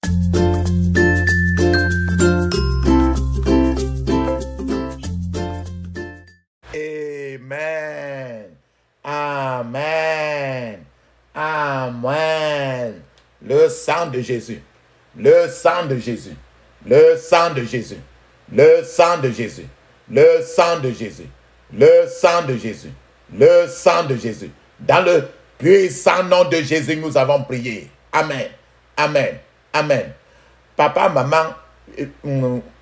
Amen. Amen. Amen. Le sang de Jésus. Le sang de Jésus. Le sang de Jésus. Le sang de Jésus. Le sang de Jésus. Le sang de Jésus. Le sang de Jésus. Dans le puissant nom de Jésus, nous avons prié. Amen. Amen. Amen. Papa, maman,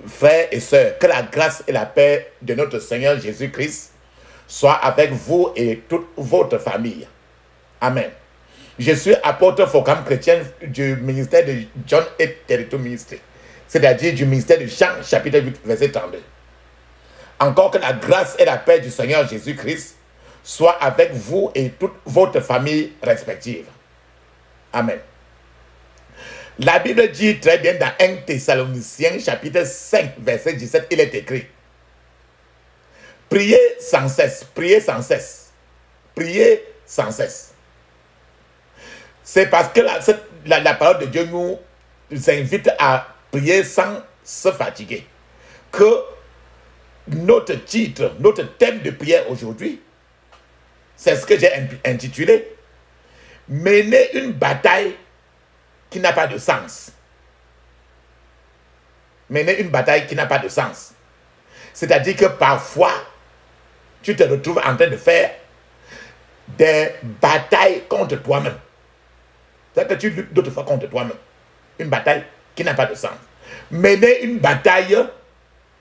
frères et sœurs, que la grâce et la paix de notre Seigneur Jésus-Christ soient avec vous et toute votre famille. Amen. Je suis apôtre Focam chrétien du ministère de John et Territory Ministry, c'est-à-dire du ministère de Jean, chapitre 8, verset 32. Encore que la grâce et la paix du Seigneur Jésus-Christ soient avec vous et toute votre famille respective. Amen. La Bible dit très bien dans 1 Thessaloniciens, chapitre 5, verset 17, il est écrit: priez sans cesse, priez sans cesse, priez sans cesse. C'est parce que la parole de Dieu nous invite à prier sans se fatiguer que notre titre, notre thème de prière aujourd'hui, c'est ce que j'ai intitulé « Mener une bataille qui n'a pas de sens ». Mener une bataille qui n'a pas de sens. C'est-à-dire que parfois, tu te retrouves en train de faire des batailles contre toi-même. C'est-à-dire que tu luttes d'autres fois contre toi-même. Une bataille qui n'a pas de sens. Mener une bataille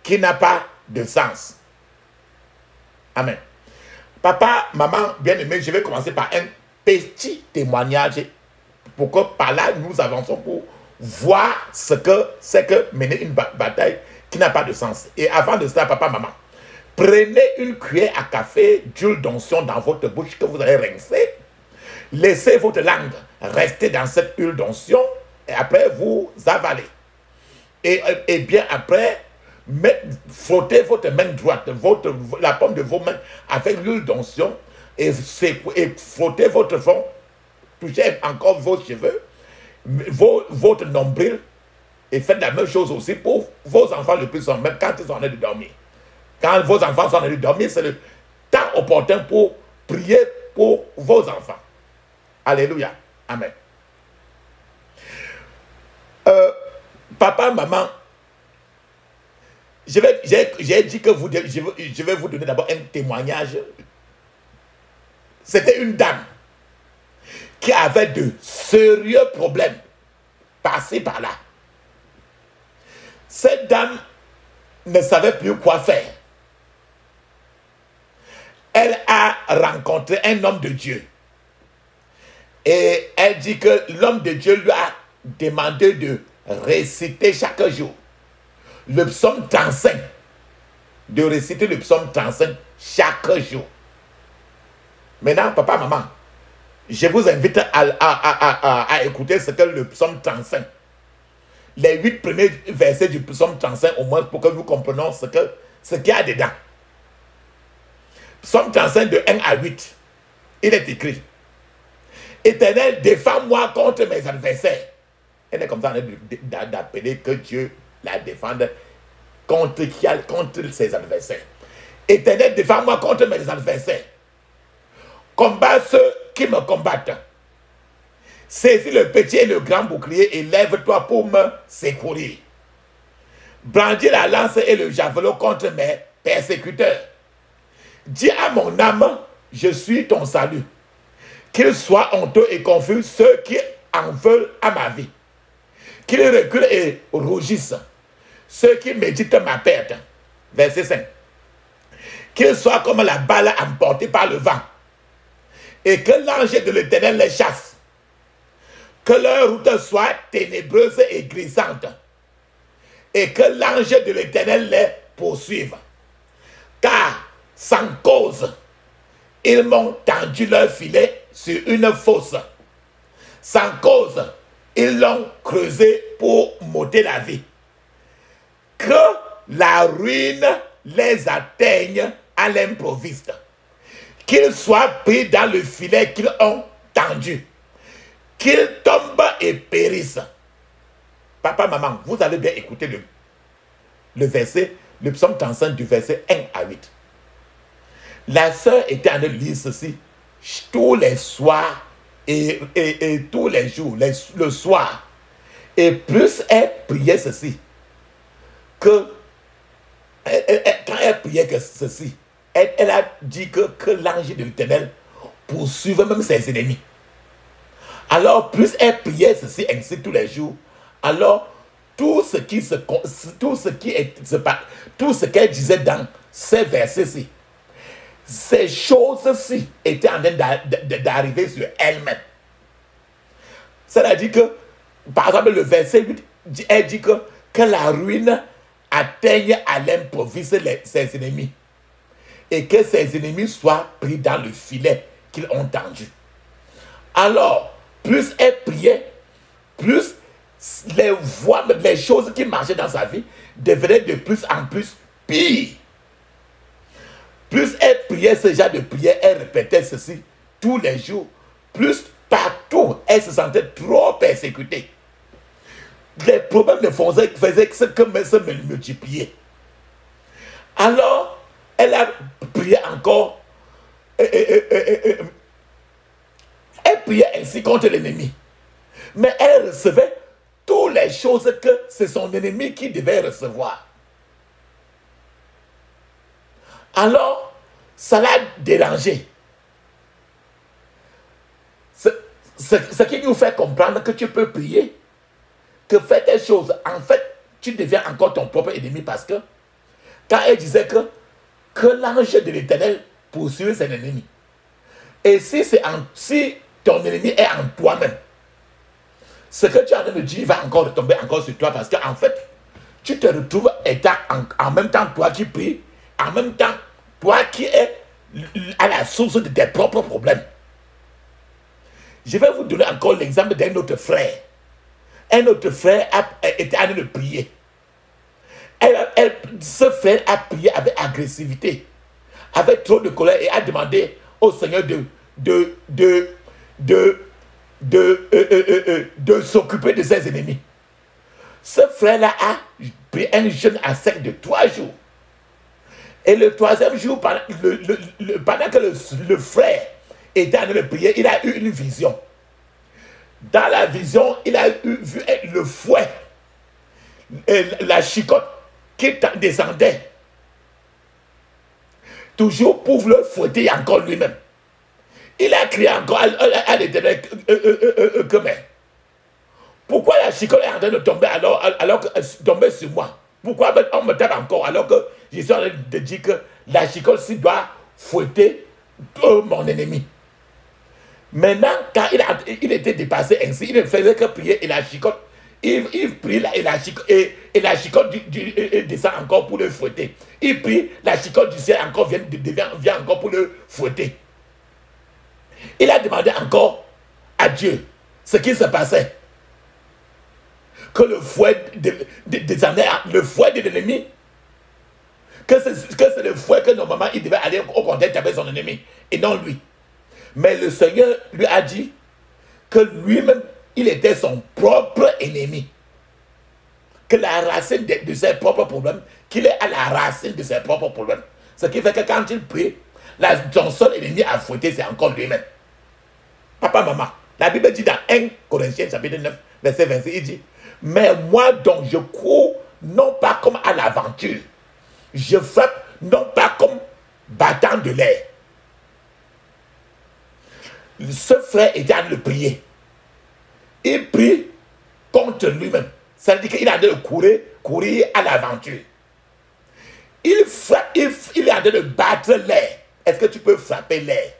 qui n'a pas de sens. Amen. Papa, maman, bien-aimé, je vais commencer par un petit témoignage pour que par là, nous avançons pour voir ce que c'est que mener une bataille qui n'a pas de sens. Et avant de cela, papa, maman, prenez une cuillère à café d'huile d'onction dans votre bouche que vous allez rincer. Laissez votre langue rester dans cette huile d'onction et après vous avalez. Et bien après, frottez votre main droite, la paume de vos mains avec l'huile d'onction et frottez votre front, touchez encore vos cheveux, votre nombril et faites la même chose aussi pour vos enfants le plus souvent, même quand ils sont en train de dormir. Quand vos enfants sont en train de dormir, c'est le temps opportun pour prier pour vos enfants. Alléluia. Amen. Papa, maman, j'ai dit que je vais vous donner d'abord un témoignage. C'était une dame qui avait de sérieux problèmes par-ci, par-là. Cette dame ne savait plus quoi faire. Elle a rencontré un homme de Dieu. Et elle dit que l'homme de Dieu lui a demandé de réciter chaque jour le psaume 35. De réciter le psaume 35 chaque jour. Maintenant, papa, maman, je vous invite à écouter ce que le psaume 35. Les 8 premiers versets du psaume 35 au moins pour que nous comprenions ce qu'il y a dedans. Psaume 35 de 1 à 8. Il est écrit: Éternel, défends-moi contre mes adversaires. Elle est comme ça d'appeler que Dieu la défende contre ses adversaires. Éternel, défends-moi contre mes adversaires. Combat ceux qui me combattent. Saisis le petit et le grand bouclier et lève-toi pour me secourir. Brandis la lance et le javelot contre mes persécuteurs. Dis à mon âme, je suis ton salut. Qu'ils soient honteux et confus ceux qui en veulent à ma vie. Qu'ils reculent et rougissent ceux qui méditent ma perte. Verset 5. Qu'ils soient comme la balle emportée par le vent. Et que l'ange de l'Éternel les chasse. Que leur route soit ténébreuse et grisante. Et que l'ange de l'Éternel les poursuive. Car, sans cause, ils m'ont tendu leur filet sur une fosse. Sans cause, ils l'ont creusé pour m'ôter la vie. Que la ruine les atteigne à l'improviste. Qu'ils soient pris dans le filet qu'ils ont tendu. Qu'ils tombent et périssent. Papa, maman, vous allez bien écouter le verset, le psaume 35 du verset 1 à 8. La sœur était en train de lire ceci tous les soirs et tous les jours, le soir. Et plus elle priait ceci, quand elle priait que ceci, elle a dit que l'ange de l'Éternel poursuivait même ses ennemis. Alors, plus elle priait ceci ainsi tous les jours, alors tout ce qu'elle disait dans ces versets-ci, ces choses-ci étaient en train d'arriver sur elle-même. C'est-à-dire que, par exemple, le verset 8, elle dit que la ruine atteigne à l'improviste ses ennemis et que ses ennemis soient pris dans le filet qu'ils ont tendu. Alors, plus elle priait, plus les choses qui marchaient dans sa vie devenaient de plus en plus pires. Plus elle priait ce genre de prière, elle répétait ceci tous les jours, plus partout elle se sentait trop persécutée. Les problèmes ne faisaient que se multiplier. Alors, elle a prié encore. Elle priait ainsi contre l'ennemi. Mais elle recevait toutes les choses que c'est son ennemi qui devait recevoir. Alors, ça l'a dérangé. Ce qui nous fait comprendre que tu peux prier, que faire des choses, en fait, tu deviens encore ton propre ennemi parce que quand elle disait que l'ange de l'Éternel poursuit ses ennemis. Et si ton ennemi est en toi-même, ce que tu as en train de dire va encore tomber encore sur toi parce qu'en fait, tu te retrouves étant en même temps toi qui pries, en même temps toi qui es à la source de tes propres problèmes. Je vais vous donner encore l'exemple d'un autre frère. Un autre frère était en train de prier. Ce frère a prié avec agressivité, avec trop de colère et a demandé au Seigneur de s'occuper de ses ennemis. Ce frère-là a pris un jeûne à sec de 3 jours. Et le 3e jour, pendant que le frère était en train de prier, il a eu une vision. Dans la vision, il a vu le fouet, la chicotte qui descendait, toujours pour le fouetter encore lui-même. Il a crié encore à l'Éternel pourquoi la chicotte est en train de tomber alors que tomber sur moi? Pourquoi on me tape encore alors que je suis en train de dire que la chicotte doit fouetter mon ennemi? Maintenant, quand il était dépassé ainsi, il ne faisait que prier et la chicotte, il prie et la chicotte descend encore pour le fouetter. Il prie, la chicotte du ciel encore vient encore pour le fouetter. Il a demandé encore à Dieu ce qui se passait. Que le fouet descendait, le fouet de l'ennemi, que c'est le fouet que normalement il devait aller au contact avec son ennemi et non lui. Mais le Seigneur lui a dit que lui-même, il était son propre ennemi. Que la racine de ses propres problèmes, qu'il est à la racine de ses propres problèmes. Ce qui fait que quand il prie, son seul ennemi à fouetter, c'est encore lui-même. Papa, maman, la Bible dit dans 1 Corinthiens chapitre 9, verset 26, il dit, mais moi donc je cours non pas comme à l'aventure, je frappe non pas comme battant de l'air. Ce frère était en train de prier. Il prie contre lui-même. Ça veut dire qu'il a de courir à l'aventure. Il est en train de battre l'air. Est-ce que tu peux frapper l'air?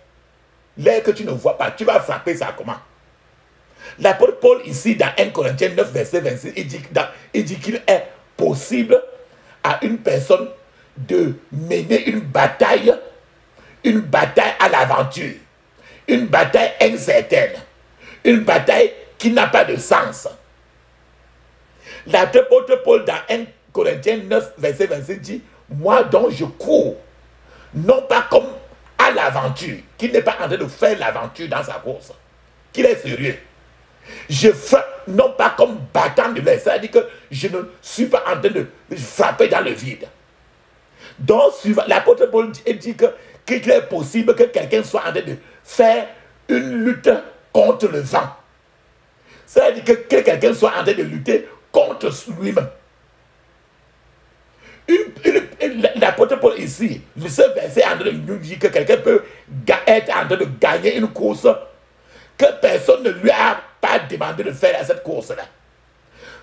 L'air que tu ne vois pas, tu vas frapper ça comment? L'apôtre Paul ici dans 1 Corinthiens 9 verset 26, il dit qu'il est possible à une personne de mener une bataille à l'aventure. Une bataille incertaine. Une bataille qui n'a pas de sens. L'apôtre Paul dans 1 Corinthiens 9, verset 26 dit, moi donc je cours, non pas comme à l'aventure, qu'il n'est pas en train de faire l'aventure dans sa course, qu'il est sérieux. Je frappe non pas comme battant de l'air, c'est-à-dire que je ne suis pas en train de frapper dans le vide. Donc, l'apôtre Paul dit qu'il est possible que quelqu'un soit en train de faire une lutte contre le vent. C'est-à-dire que quelqu'un soit en train de lutter contre lui-même. L'apôtre Paul ici, ce verset en train de nous dire que quelqu'un peut être en train de gagner une course que personne ne lui a pas demandé de faire à cette course-là.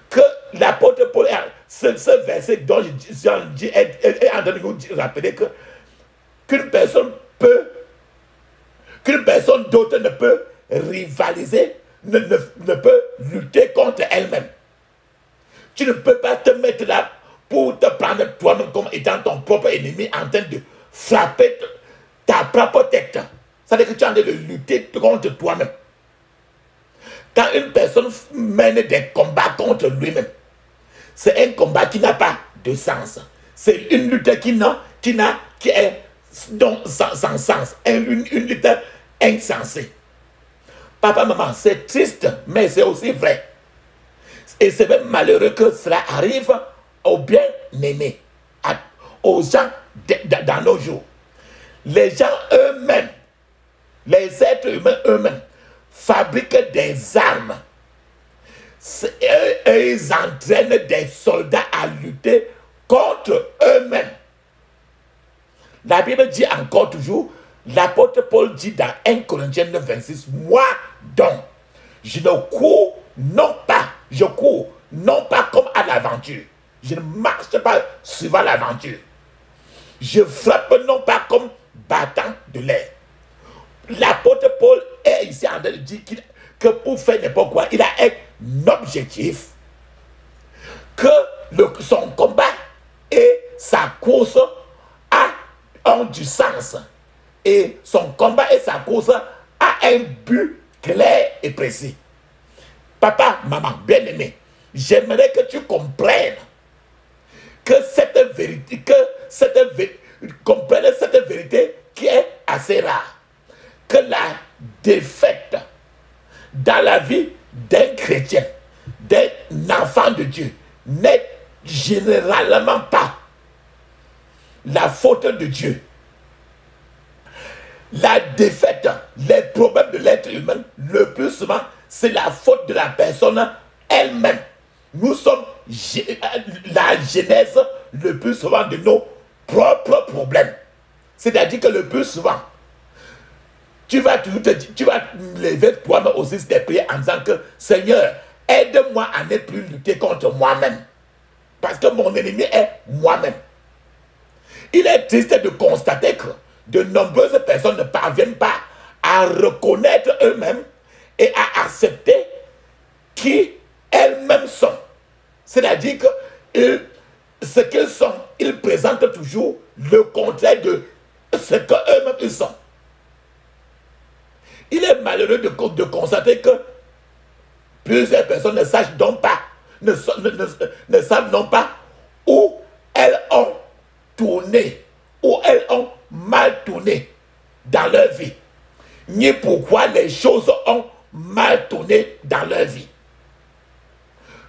Que l'apôtre Paul, ce verset dont je dis est en train de nous rappeler qu'une personne d'autre ne peut rivaliser, ne peut lutter contre elle-même. Tu ne peux pas te mettre là pour te prendre toi-même comme étant ton propre ennemi en train de frapper ta propre tête. C'est-à-dire que tu es en train de lutter contre toi-même. Quand une personne mène des combats contre lui-même, c'est un combat qui n'a pas de sens. C'est une lutte qui est donc sans sens. Une lutte insensée. Papa, maman, c'est triste, mais c'est aussi vrai. Et c'est même malheureux que cela arrive aux bien-aimés, aux gens dans nos jours. Les gens eux-mêmes, les êtres humains eux-mêmes, fabriquent des armes. Ils entraînent des soldats à lutter contre eux-mêmes. La Bible dit encore toujours, l'apôtre Paul dit dans 1 Corinthiens 9, 26, moi donc, je cours non pas comme à l'aventure. Je ne marche pas suivant l'aventure. Je frappe non pas comme battant de l'air. L'apôtre Paul est ici en train de dire que pour faire n'importe quoi, il a un objectif. Que son combat et sa course ont du sens. Et son combat et sa course a un but clair et précis. Papa, maman, bien-aimé, j'aimerais que tu comprennes que cette vérité, comprenez cette vérité qui est assez rare. Que la défaite dans la vie d'un chrétien, d'un enfant de Dieu, n'est généralement pas la faute de Dieu. La défaite, les problèmes de l'être humain, le plus souvent, c'est la faute de la personne elle-même. Nous sommes la genèse le plus souvent de nos propres problèmes. C'est-à-dire que le plus souvent, tu vas lever toi-même aussi tes prières en disant que Seigneur, aide-moi à ne plus lutter contre moi-même. Parce que mon ennemi est moi-même. Il est triste de constater que de nombreuses personnes ne parviennent pas à reconnaître eux-mêmes et à accepter qui elles-mêmes sont. C'est-à-dire que ce qu'ils sont, ils présentent toujours le contraire de ce qu'eux-mêmes ils sont. Il est malheureux de constater que plusieurs personnes ne sachent donc pas, ne savent non pas où elles ont tourné, où elles ont mal tourné dans leur vie, ni pourquoi les choses ont mal tourné dans leur vie.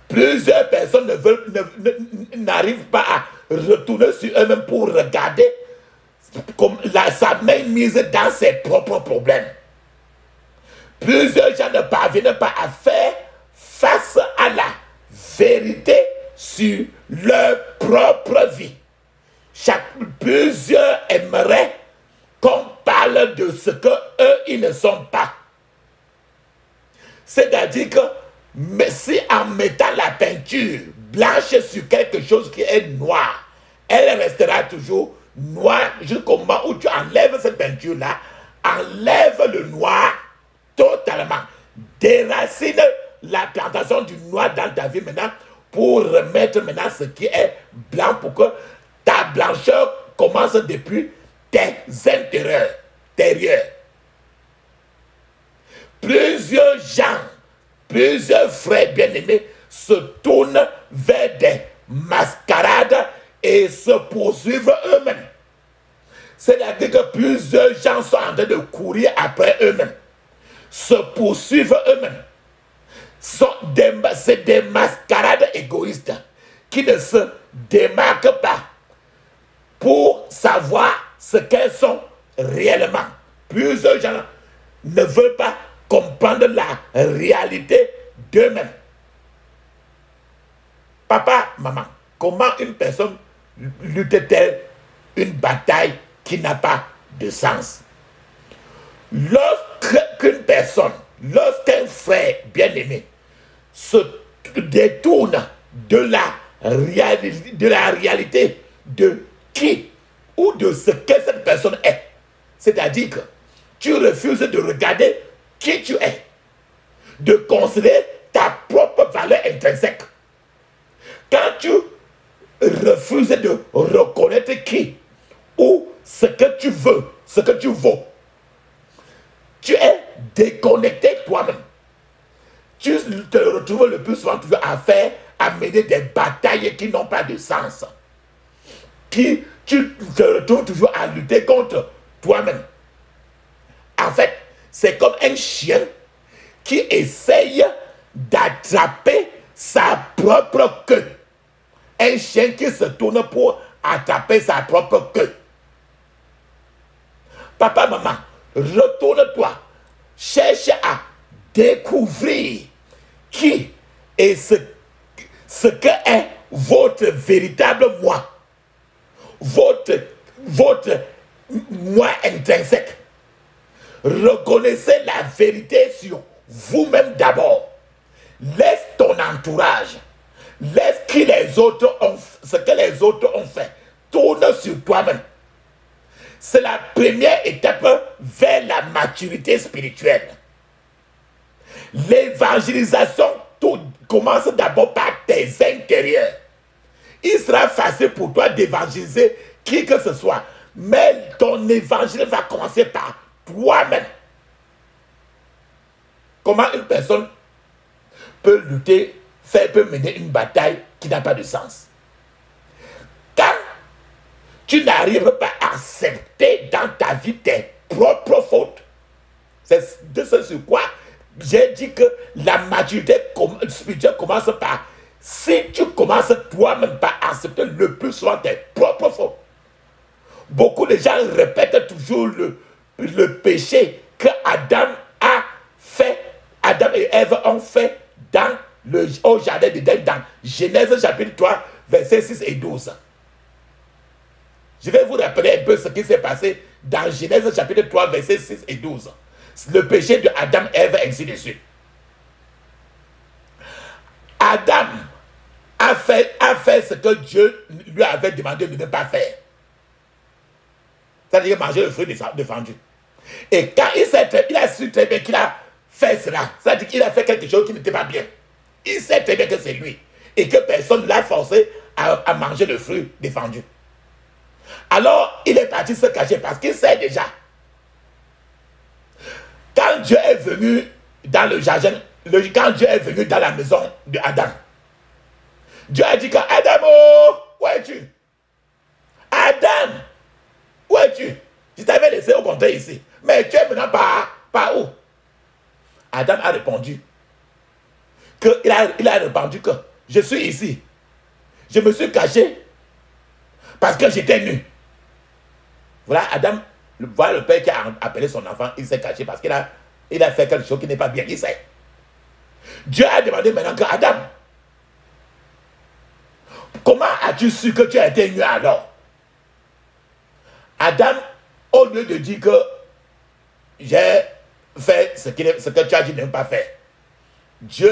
Plusieurs personnes n'arrivent pas à retourner sur eux-mêmes pour regarder sa main mise dans ses propres problèmes. Plusieurs gens ne parviennent pas à faire face à la vérité sur leur propre vie. Plusieurs aimeraient qu'on parle de ce qu'eux, ils ne sont pas. C'est-à-dire que si en mettant la peinture blanche sur quelque chose qui est noir, elle restera toujours noire jusqu'au moment où tu enlèves cette peinture-là, enlève le noir totalement, déracine la plantation du noir dans ta vie maintenant pour remettre maintenant ce qui est blanc pour que ta blancheur commence depuis tes intérieurs. Plusieurs gens, plusieurs frères bien-aimés se tournent vers des mascarades et se poursuivent eux-mêmes. C'est-à-dire que plusieurs gens sont en train de courir après eux-mêmes, se poursuivent eux-mêmes. c'est des mascarades égoïstes qui ne se démarquent pas pour savoir ce qu'elles sont réellement. Plusieurs gens ne veulent pas comprendre la réalité d'eux-mêmes. Papa, maman, comment une personne lutte-t-elle une bataille qui n'a pas de sens? Lorsqu'une personne, lorsqu'un frère bien-aimé se détourne de la réalité de qui ou de ce que cette personne est, c'est-à-dire que tu refuses de regarder qui tu es, de considérer ta propre valeur intrinsèque. Quand tu refuses de reconnaître qui ou ce que tu veux, ce que tu vaux, tu es déconnecté toi-même. Tu te retrouves le plus souvent toujours à mener des batailles qui n'ont pas de sens. Tu te retrouves toujours à lutter contre toi-même. En fait, c'est comme un chien qui essaye d'attraper sa propre queue. Un chien qui se tourne pour attraper sa propre queue. Papa, maman, retourne-toi. Cherche à découvrir qui est ce que est votre véritable moi. Votre moi intrinsèque. Reconnaissez la vérité sur vous-même d'abord. Laisse ton entourage. Laisse ce que les autres ont fait. Tourne sur toi-même. C'est la première étape vers la maturité spirituelle. L'évangélisation commence d'abord par tes intérieurs. Il sera facile pour toi d'évangéliser qui que ce soit. Mais ton évangile va commencer par toi-même. Comment une personne peut lutter, peut mener une bataille qui n'a pas de sens? Quand tu n'arrives pas à accepter dans ta vie tes propres fautes, c'est de ce sur quoi j'ai dit que la maturité spirituelle commence par, si tu commences toi-même par accepter le plus souvent tes propres fautes. Beaucoup de gens répètent toujours le péché que Adam a fait, Adam et Ève ont fait au jardin d'Éden, dans Genèse chapitre 3, versets 6 et 12. Je vais vous rappeler un peu ce qui s'est passé dans Genèse chapitre 3, versets 6 et 12. Le péché de Adam, Ève, ainsi de suite. Adam a fait ce que Dieu lui avait demandé de ne pas faire. C'est-à-dire manger le fruit défendu. Et quand il a su très bien qu'il a fait cela, c'est-à-dire qu'il a fait quelque chose qui n'était pas bien. Il sait très bien que c'est lui. Et que personne ne l'a forcé à manger le fruit défendu. Alors, il est parti se cacher parce qu'il sait déjà. Quand Dieu est venu dans le jardin, quand Dieu est venu dans la maison d'Adam, Dieu a dit Adam, oh, où es-tu? Adam, où es-tu? Je t'avais laissé au compteur ici. Mais tu es maintenant par où? Adam a répondu il a répondu que je suis ici. Je me suis caché parce que j'étais nu. Voilà, Adam, voilà le père qui a appelé son enfant, il s'est caché parce qu'il a fait quelque chose qui n'est pas bien. Il sait. Dieu a demandé maintenant que Adam, comment as-tu su que tu as été nu alors? Adam, au lieu de dire que j'ai fait ce que tu as dit de ne pas faire,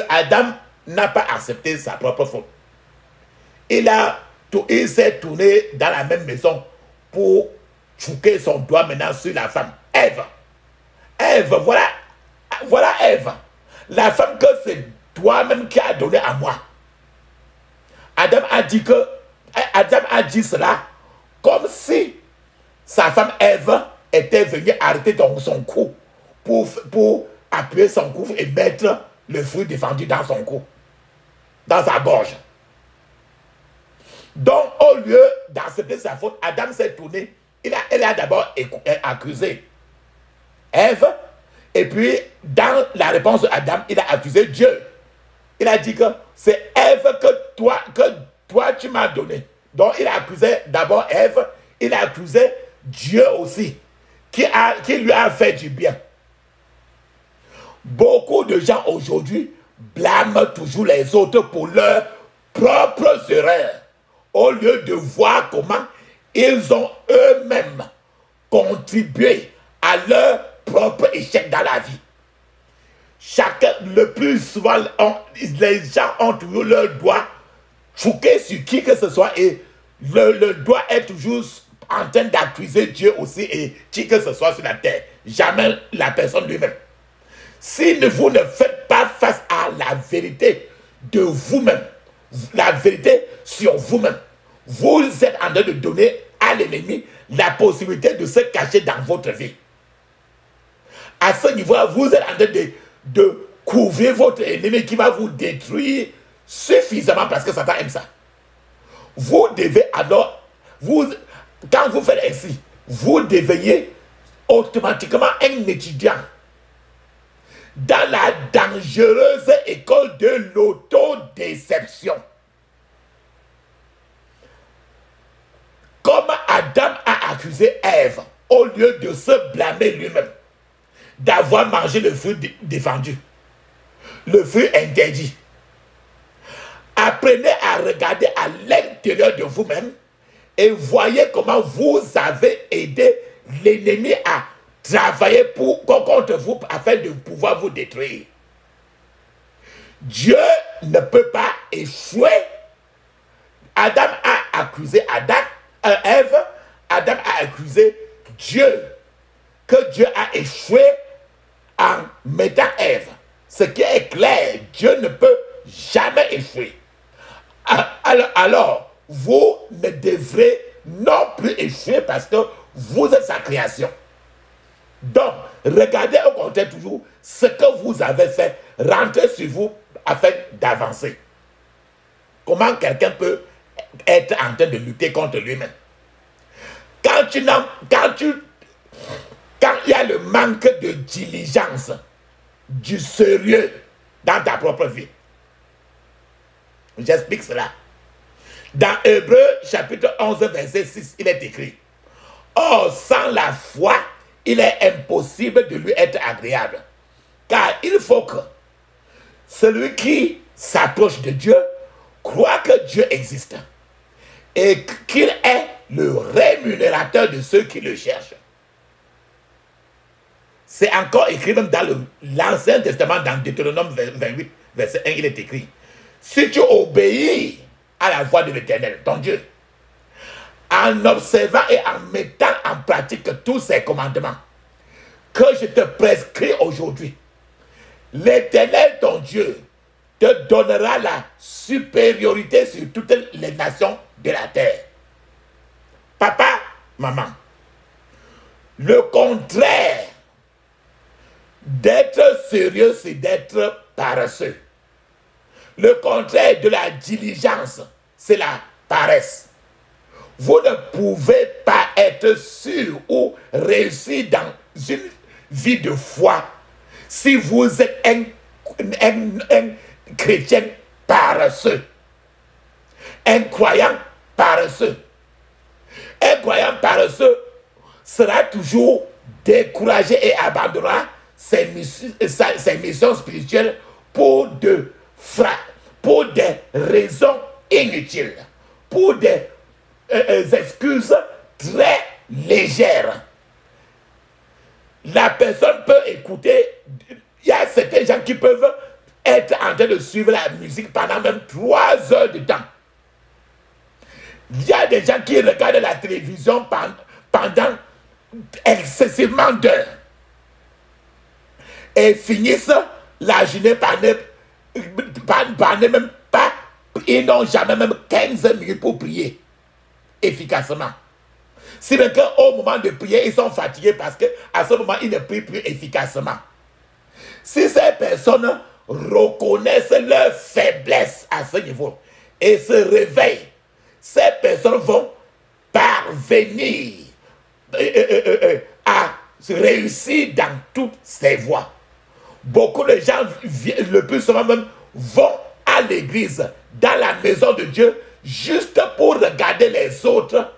Adam n'a pas accepté sa propre faute. Il s'est tourné dans la même maison pour fouquer son doigt maintenant sur la femme, Ève. Ève, voilà Ève. La femme que c'est toi-même qui a donné à moi. Adam a dit cela comme si sa femme Ève était venue arrêter son cou pour appuyer son cou et mettre le fruit défendu dans son cou, dans sa gorge. Donc, au lieu d'accepter sa faute, Adam s'est tourné. Elle a d'abord accusé Ève, et puis, dans la réponse d'Adam, il a accusé Dieu. Il a dit que c'est Ève que toi tu m'as donné. Donc il a accusé d'abord Ève, il a accusé Dieu aussi, qui lui a fait du bien. Beaucoup de gens aujourd'hui blâment toujours les autres pour leurs propres erreurs, au lieu de voir comment ils ont eux-mêmes contribué à leur propre échec dans la vie. Le plus souvent, les gens ont toujours leur doigt fouqué sur qui que ce soit et le doigt est toujours en train d'accuser Dieu aussi et qui que ce soit sur la terre. Jamais la personne lui-même. Si vous ne faites pas face à la vérité de vous-même, la vérité sur vous-même, vous êtes en train de donner à l'ennemi la possibilité de se cacher dans votre vie. À ce niveau-là, vous êtes en train de couvrir votre ennemi qui va vous détruire suffisamment parce que Satan aime ça. Vous devez alors, quand vous faites ainsi, vous devenez automatiquement un étudiant dans la dangereuse école de l'autodéception. Comme Adam a accusé Ève, au lieu de se blâmer lui-même, d'avoir mangé le fruit défendu, le fruit interdit. Apprenez à regarder à l'intérieur de vous-même et voyez comment vous avez aidé l'ennemi à travailler contre vous afin de pouvoir vous détruire. Dieu ne peut pas échouer. Adam a accusé Ève. Adam a accusé Dieu. Que Dieu a échoué en mettant Ève. Ce qui est clair, Dieu ne peut jamais échouer. Alors, vous ne devrez non plus échouer parce que vous êtes sa création. Donc, regardez au contraire toujours ce que vous avez fait, rentrez sur vous afin d'avancer. Comment quelqu'un peut être en train de lutter contre lui-même? Quand il y a le manque de diligence, du sérieux dans ta propre vie. J'explique cela. Dans Hébreux chapitre 11 verset 6, il est écrit: or, sans la foi, il est impossible de lui être agréable. Car il faut que celui qui s'approche de Dieu croit que Dieu existe et qu'il est le rémunérateur de ceux qui le cherchent. C'est encore écrit même dans l'Ancien Testament, dans Deutéronome 28, verset 1, il est écrit: si tu obéis à la voix de l'Éternel, ton Dieu, en observant et en mettant en pratique tous ces commandements que je te prescris aujourd'hui, l'Éternel, ton Dieu, te donnera la supériorité sur toutes les nations de la terre. Papa, maman, le contraire d'être sérieux, c'est d'être paresseux. Le contraire de la diligence, c'est la paresse. Vous ne pouvez pas être sûr ou réussir dans une vie de foi si vous êtes un chrétien paresseux, un croyant paresseux. Un croyant paresseux sera toujours découragé et abandonnera ses missions spirituelles pour des raisons inutiles, pour des excuses très légères. La personne peut écouter, il y a certains gens qui peuvent être en train de suivre la musique pendant même 3 heures de temps. Il y a des gens qui regardent la télévision pendant excessivement d'heures et finissent la journée par ne même pas, ils n'ont jamais même 15 minutes pour prier efficacement. Si bien qu'au moment de prier, ils sont fatigués parce qu'à ce moment, ils ne prient plus efficacement. Si ces personnes reconnaissent leur faiblesse à ce niveau et se réveillent, ces personnes vont parvenir à réussir dans toutes ces voies. Beaucoup de gens, le plus souvent même, vont à l'église, dans la maison de Dieu, juste pour regarder les autres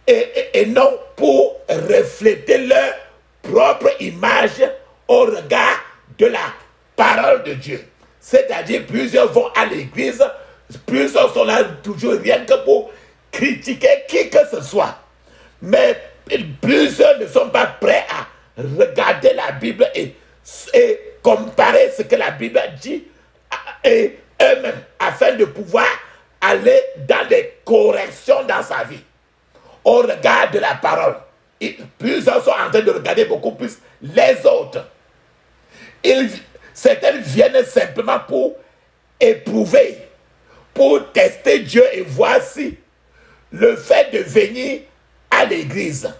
et non pour refléter leur propre image au regard de la parole de Dieu. C'est-à-dire, plusieurs vont à l'église, plusieurs sont là toujours rien que pour critiquer qui que ce soit. Mais plusieurs ne sont pas prêts à regarder la Bible et comparer ce que la Bible dit et eux-mêmes, afin de pouvoir aller dans les corrections dans sa vie, au regard de la parole. Et plusieurs sont en train de regarder beaucoup plus les autres. Certains viennent simplement pour éprouver, pour tester Dieu et voir si le fait de venir à l'église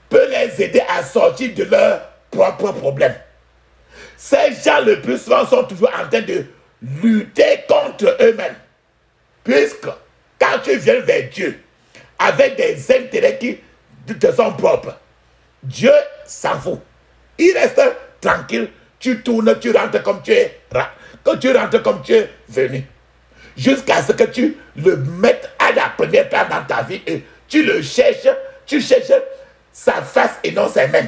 peut les aider à sortir de leurs propres problèmes. Ces gens le plus souvent sont toujours en train de lutter contre eux-mêmes. Puisque quand tu viens vers Dieu avec des intérêts qui te sont propres, Dieu s'en fout. Il reste tranquille. Tu tournes, tu rentres comme tu es, venu. Jusqu'à ce que tu le mettes à la première place dans ta vie et tu le cherches, tu cherches sa face et non ses mains.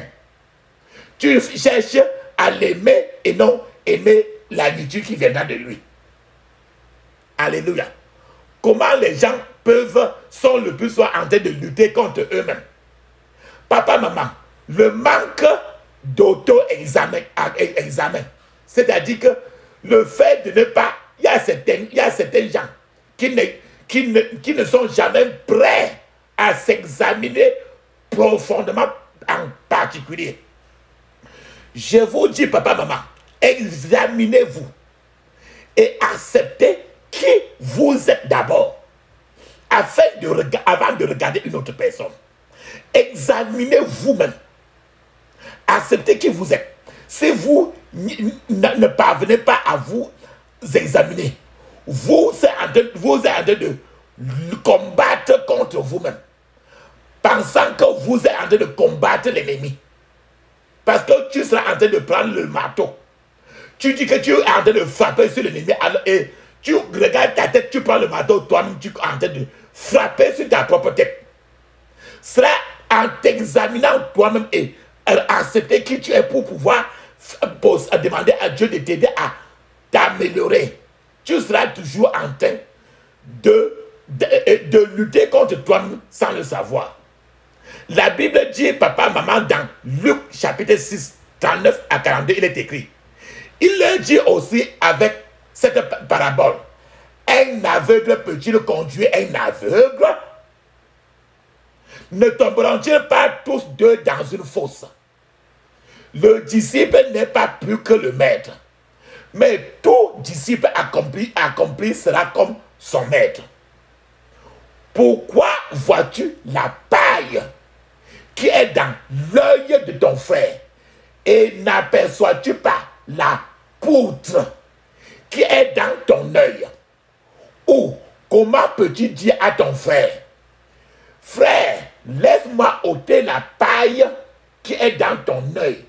Tu cherches à l'aimer et non aimer la nourriture qui viendra de lui. Alléluia. Comment les gens sont le plus souvent en train de lutter contre eux-mêmes. Papa, maman, le manque d'auto-examen. C'est-à-dire que le fait de ne pas... Il y a certains gens qui ne sont jamais prêts à s'examiner profondément en particulier. Je vous dis, papa, maman, examinez-vous et acceptez qui vous êtes d'abord avant de regarder une autre personne. Examinez vous-même. Acceptez qui vous êtes. Si vous ne parvenez pas à vous examiner, vous êtes en train de combattre contre vous-même, pensant que vous êtes en train de combattre l'ennemi. Parce que tu seras en train de prendre le marteau. Tu dis que tu es en train de frapper sur l'ennemi et tu regardes ta tête, tu prends le marteau, toi-même tu es en train de frapper sur ta propre tête. Cela en t'examinant toi-même et accepter qui tu es pour pouvoir demander à Dieu de t'aider à t'améliorer. Tu seras toujours en train de lutter contre toi-même sans le savoir. La Bible dit, papa, maman, dans Luc chapitre 6, 39 à 42, il est écrit. Il le dit aussi avec cette parabole. Un aveugle peut-il conduire un aveugle? Ne tomberont-ils pas tous deux dans une fosse? Le disciple n'est pas plus que le maître. Mais tout disciple accompli sera comme son maître. Pourquoi vois-tu la paille qui est dans l'œil de ton frère et n'aperçois-tu pas la poutre qui est dans ton œil? Ou comment peux-tu dire à ton frère, frère, laisse-moi ôter la paille qui est dans ton œil,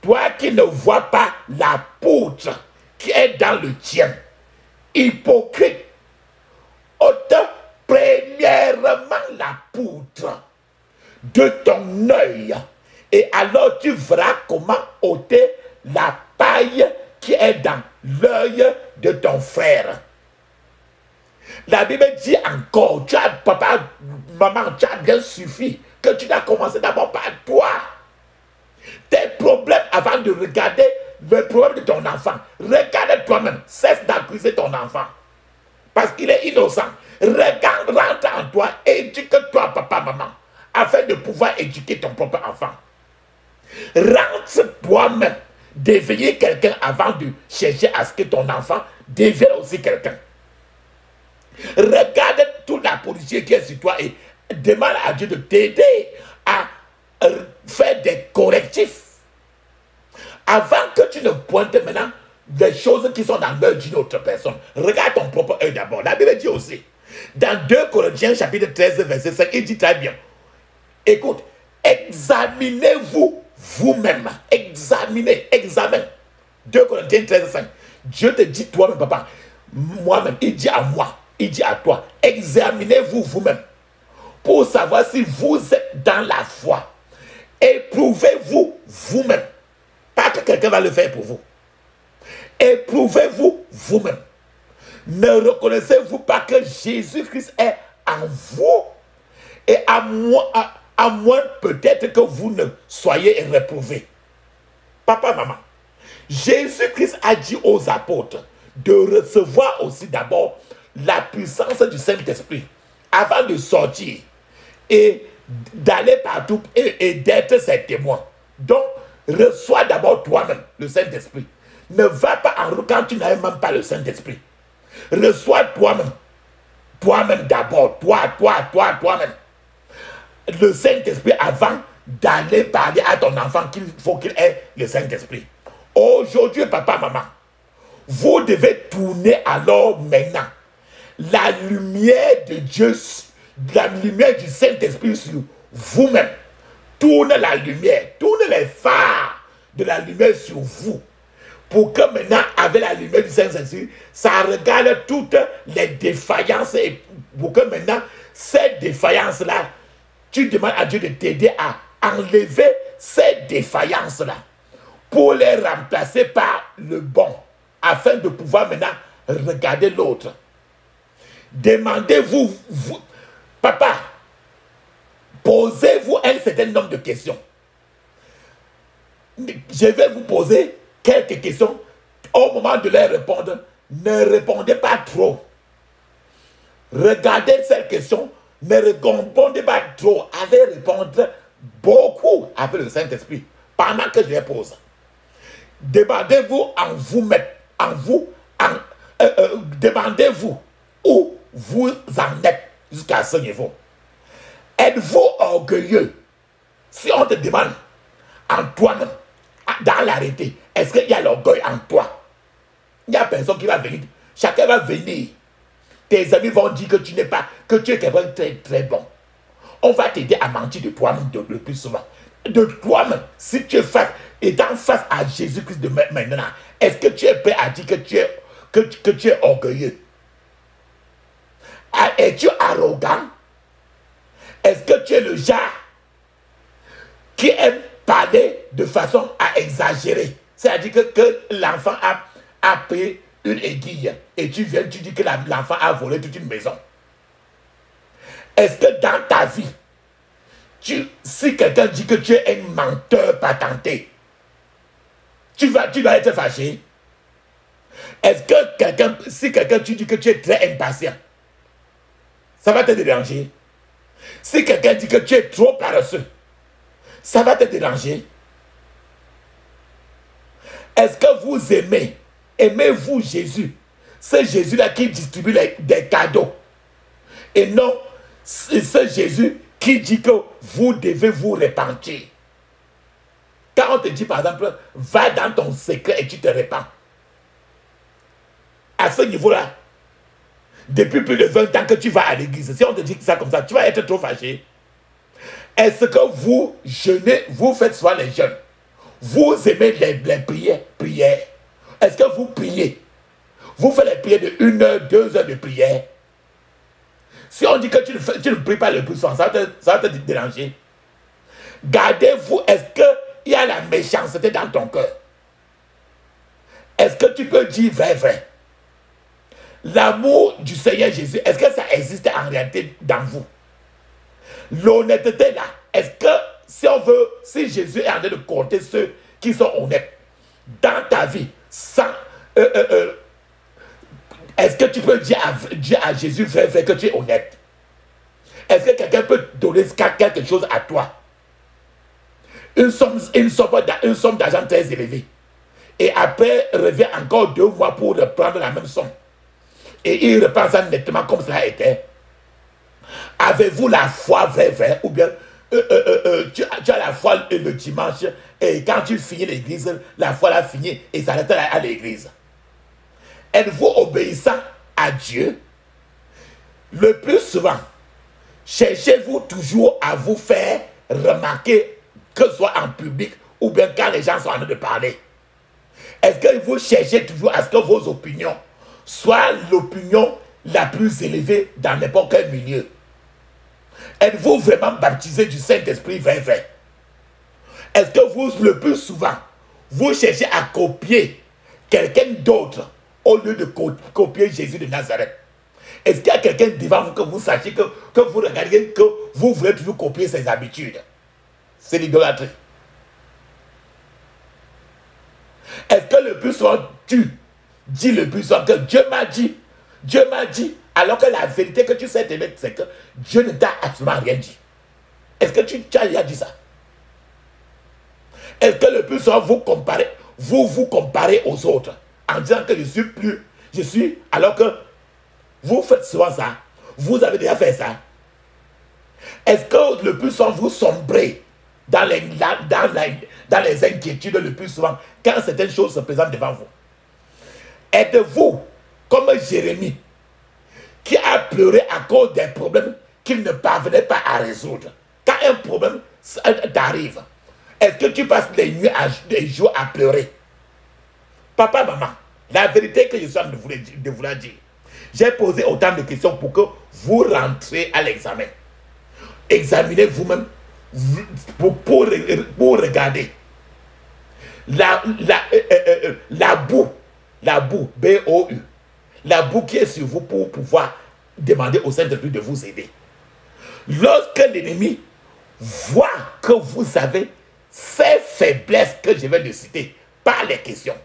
toi qui ne vois pas la poutre qui est dans le tien? Hypocrite, ôte premièrement la poutre de ton œil, et alors tu verras comment ôter la paille qui est dans l'œil de ton frère. La Bible dit encore, papa, maman, tu as bien suffi que tu dois commencer d'abord par toi. Tes problèmes avant de regarder le problème de ton enfant. Regarde toi-même, cesse d'accuser ton enfant. Parce qu'il est innocent. Regarde, rentre en toi, éduque-toi, papa, maman, afin de pouvoir éduquer ton propre enfant. Rentre toi-même, devenir quelqu'un avant de chercher à ce que ton enfant devienne aussi quelqu'un. Regarde toute la pollution qui est sur toi et demande à Dieu de t'aider à faire des correctifs. Avant que tu ne pointes maintenant des choses qui sont dans l'œil d'une autre personne. Regarde ton propre œil d'abord. La Bible dit aussi, dans 2 Corinthiens chapitre 13 verset 5, il dit très bien, écoute, examinez-vous vous-même. Examen. 2 Corinthiens 13 5. Dieu te dit toi-même, papa, moi-même, il dit à moi, il dit à toi, examinez-vous vous-même pour savoir si vous êtes dans la foi. Éprouvez-vous vous-même. Pas que quelqu'un va le faire pour vous. Éprouvez-vous vous-même. Ne reconnaissez-vous pas que Jésus-Christ est en vous et à moins peut-être que vous ne soyez réprouvés. Papa, maman, Jésus-Christ a dit aux apôtres de recevoir aussi d'abord la puissance du Saint-Esprit avant de sortir et d'aller partout et d'être ses témoins. Donc, reçois d'abord toi-même le Saint-Esprit. Ne va pas en route quand tu n'as même pas le Saint-Esprit. Reçois toi-même. Toi-même d'abord. Toi-même. Le Saint-Esprit avant d'aller parler à ton enfant qu'il faut qu'il ait le Saint-Esprit. Aujourd'hui, papa, maman, vous devez tourner alors maintenant la lumière de Dieu, la lumière du Saint-Esprit sur vous-même. Tourne la lumière, tourne les phares de la lumière sur vous. Pour que maintenant, avec la lumière du Saint-Esprit, ça regarde toutes les défaillances. Et pour que maintenant, ces défaillances-là, tu demandes à Dieu de t'aider à enlever ces défaillances-là pour les remplacer par le bon, afin de pouvoir maintenant regarder l'autre. Demandez-vous, papa, posez-vous un certain nombre de questions. Je vais vous poser quelques questions. Au moment de les répondre, ne répondez pas trop. Regardez ces questions, ne répondez pas trop. Allez répondre beaucoup avec le Saint-Esprit pendant que je les pose. Demandez-vous en vous-même, demandez-vous où vous en êtes jusqu'à ce niveau. Êtes-vous orgueilleux? Si on te demande en toi-même, dans l'arrêté, est-ce qu'il y a l'orgueil en toi? Il n'y a personne qui va venir. Chacun va venir. Tes amis vont dire que tu n'es pas, que tu es quelqu'un de très très bon. On va t'aider à mentir de toi-même le plus souvent. De toi-même, si tu es étant face à Jésus-Christ de maintenant, est-ce que tu es prêt à dire que tu es orgueilleux? Es-tu arrogant? Est-ce que tu es le genre qui aime parler de façon à exagérer? C'est-à-dire que l'enfant a pris une aiguille et tu viens, tu dis que l'enfant a volé toute une maison. Est-ce que dans ta vie, si quelqu'un dit que tu es un menteur patenté, tu dois être fâché? Est-ce que si quelqu'un tu dis que tu es très impatient, ça va te déranger? Si quelqu'un dit que tu es trop paresseux, ça va te déranger? Est-ce que vous aimez-vous Jésus? C'est Jésus-là qui distribue des cadeaux. Et non, c'est Jésus qui dit que vous devez vous repentir. Quand on te dit par exemple, va dans ton secret et tu te repens. À ce niveau-là, depuis plus de 20 ans que tu vas à l'église, si on te dit ça comme ça, tu vas être trop fâché. Est-ce que vous jeûnez, vous faites souvent les jeûnes? Vous aimez les prières? Est-ce que vous priez? Vous faites les prières de 1 heure, 2 heures de prière? Si on dit que tu ne pries pas le plus souvent, ça va te déranger. Gardez-vous, est-ce qu'il y a la méchanceté dans ton cœur? Est-ce que tu peux dire vrai? L'amour du Seigneur Jésus, est-ce que ça existe en réalité dans vous? L'honnêteté là, est-ce que si Jésus est en train de compter ceux qui sont honnêtes dans ta vie, est-ce que tu peux dire à Jésus vrai que tu es honnête? Est-ce que quelqu'un peut donner quelque chose à toi? Une somme d'argent très élevée. Et après, revient encore 2 mois pour reprendre la même somme. Et il reprend ça nettement comme cela était. Avez-vous la foi vraie? Ou bien tu as la foi le dimanche et quand tu finis l'église, la foi l'a fini et s'arrête à l'église. Êtes-vous obéissant à Dieu? Le plus souvent, cherchez-vous toujours à vous faire remarquer, que ce soit en public ou bien quand les gens sont en train de parler. Est-ce que vous cherchez toujours à ce que vos opinions soient l'opinion la plus élevée dans n'importe quel milieu? Êtes-vous vraiment baptisé du Saint-Esprit vrai? Est-ce que vous, le plus souvent, vous cherchez à copier quelqu'un d'autre au lieu de copier Jésus de Nazareth? Est-ce qu'il y a quelqu'un devant vous que vous sachiez que vous regardez, que vous voulez toujours copier ses habitudes? C'est l'idolâtrie. Est-ce que le plus souvent tu dis le plus souvent que Dieu m'a dit, alors que la vérité que tu sais, c'est que Dieu ne t'a absolument rien dit? Est-ce que tu as déjà dit ça? Est-ce que le plus souvent vous comparez aux autres en disant que je suis, alors que vous faites souvent ça, vous avez déjà fait ça? Est-ce que le plus souvent vous sombrez dans les inquiétudes le plus souvent quand certaines choses se présentent devant vous? Êtes-vous comme Jérémie qui a pleuré à cause des problèmes qu'il ne parvenait pas à résoudre? Quand un problème t'arrive, est-ce que tu passes les nuits et les jours à pleurer? Papa, maman, la vérité que je suis en train de vous la dire, j'ai posé autant de questions pour que vous rentrez à l'examen. Examinez vous-même pour regarder la boue, B-O-U, la boue qui est sur vous pour pouvoir demander au Saint-Esprit de vous aider. Lorsque l'ennemi voit que vous avez ces faiblesses que je viens de citer par les questions,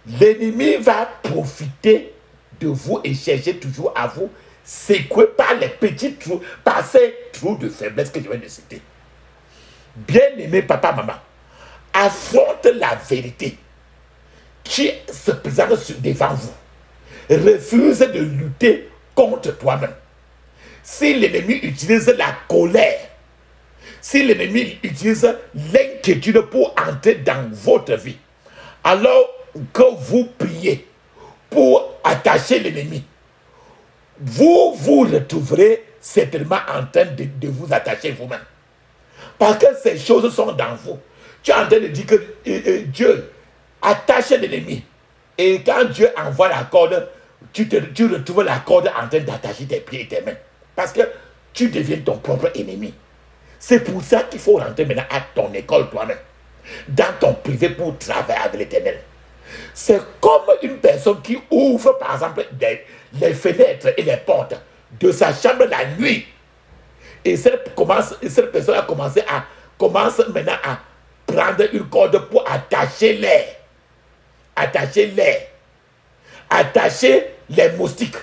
l'ennemi va profiter de vous et chercher toujours à vous secouer par les petits trous, par ces trous de faiblesse que je viens de citer. Bien-aimé papa, maman, affronte la vérité qui se présente devant vous. Refuse de lutter contre toi-même. Si l'ennemi utilise la colère, si l'ennemi utilise l'inquiétude pour entrer dans votre vie, alors que vous priez pour attacher l'ennemi, vous vous retrouverez certainement en train de vous attacher vous-même. Parce que ces choses sont dans vous. Tu es en train de dire que Dieu attache l'ennemi. Et quand Dieu envoie la corde, tu retrouves la corde en train d'attacher tes pieds et tes mains. Parce que tu deviens ton propre ennemi. C'est pour ça qu'il faut rentrer maintenant à ton école toi-même, dans ton privé, pour travailler avec l'Éternel. C'est comme une personne qui ouvre par exemple les fenêtres et les portes de sa chambre la nuit. Et cette personne a commence maintenant à prendre une corde pour attacher l'air. Attacher les moustiques.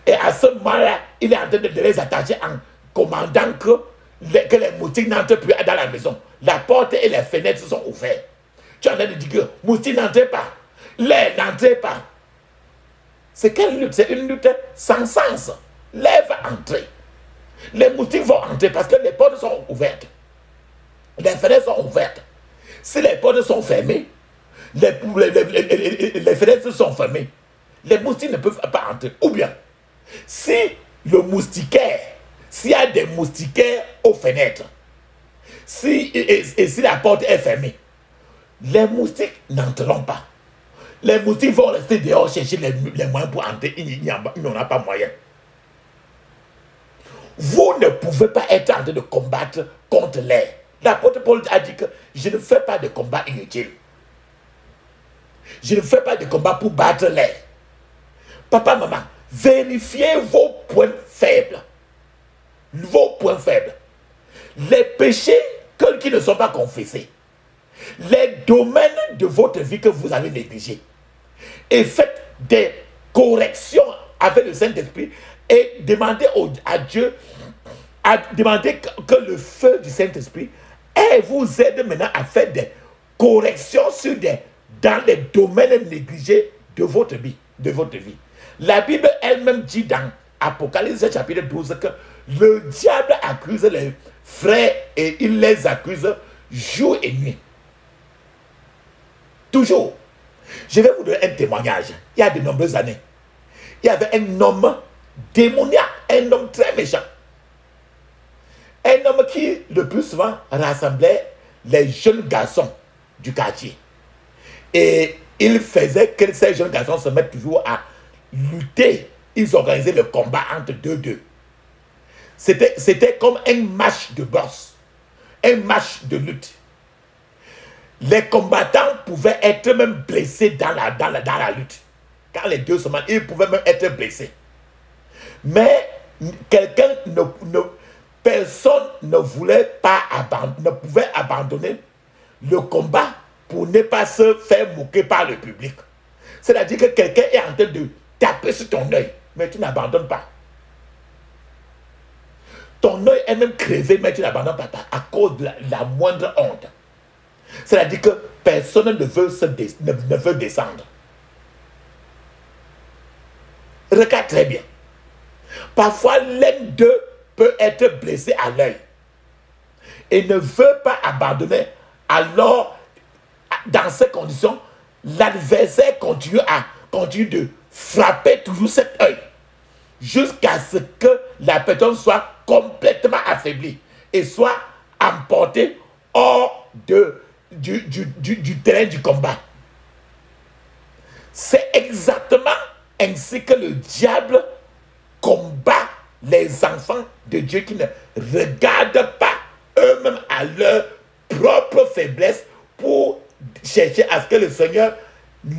Et à ce moment-là, il est en train de les attacher en commandant que les moustiques n'entrent plus dans la maison. La porte et les fenêtres sont ouvertes. Tu es en train de dire que moustiques n'entrent pas. L'air n'entre pas. C'est quelle lutte? C'est une lutte sans sens. L'air va entrer. Les moustiques vont entrer parce que les portes sont ouvertes. Les fenêtres sont ouvertes. Si les portes sont fermées, les fenêtres sont fermées, les moustiques ne peuvent pas entrer. Ou bien, si le moustiquaire, s'il y a des moustiquaires aux fenêtres, si la porte est fermée, les moustiques n'entreront pas. Les moustiques vont rester dehors chercher les moyens pour entrer. Il n'y en a pas moyen. Vous ne pouvez pas être en train de combattre contre l'air. L'apôtre Paul a dit que je ne fais pas de combat inutile. Je ne fais pas de combat pour battre l'air. Papa, maman, vérifiez vos points faibles. Vos points faibles. Les péchés qui ne sont pas confessés. Les domaines de votre vie que vous avez négligés. Et faites des corrections avec le Saint-Esprit et demandez à Dieu, demandez que le feu du Saint-Esprit vous aide maintenant à faire des corrections dans les domaines négligés de votre vie. La Bible elle-même dit dans Apocalypse chapitre 12 que le diable accuse les frères et il les accuse jour et nuit. Toujours. Je vais vous donner un témoignage. Il y a de nombreuses années, il y avait un homme démoniaque, un homme très méchant. Un homme qui, le plus souvent, rassemblait les jeunes garçons du quartier. Et il faisait que ces jeunes garçons se mettent toujours à lutter. Ils organisaient le combat entre deux. C'était comme un match de boxe, un match de lutte. Les combattants pouvaient être même blessés dans la lutte. Quand les deux se mettent, ils pouvaient même être blessés. Mais personne ne pouvait abandonner le combat pour ne pas se faire moquer par le public. C'est-à-dire que quelqu'un est en train de taper sur ton œil, mais tu n'abandonnes pas. Ton œil est même crevé, mais tu n'abandonnes pas à cause de la moindre honte. C'est-à-dire que personne ne veut descendre. Regarde très bien. Parfois, l'un d'eux peut être blessé à l'œil et ne veut pas abandonner. Alors, dans ces conditions, l'adversaire continue de frapper toujours cet œil jusqu'à ce que la personne soit complètement affaiblie et soit emportée hors du terrain du combat. C'est exactement ainsi que le diable combat les enfants de Dieu qui ne regardent pas eux-mêmes à leur propre faiblesse pour chercher à ce que le Seigneur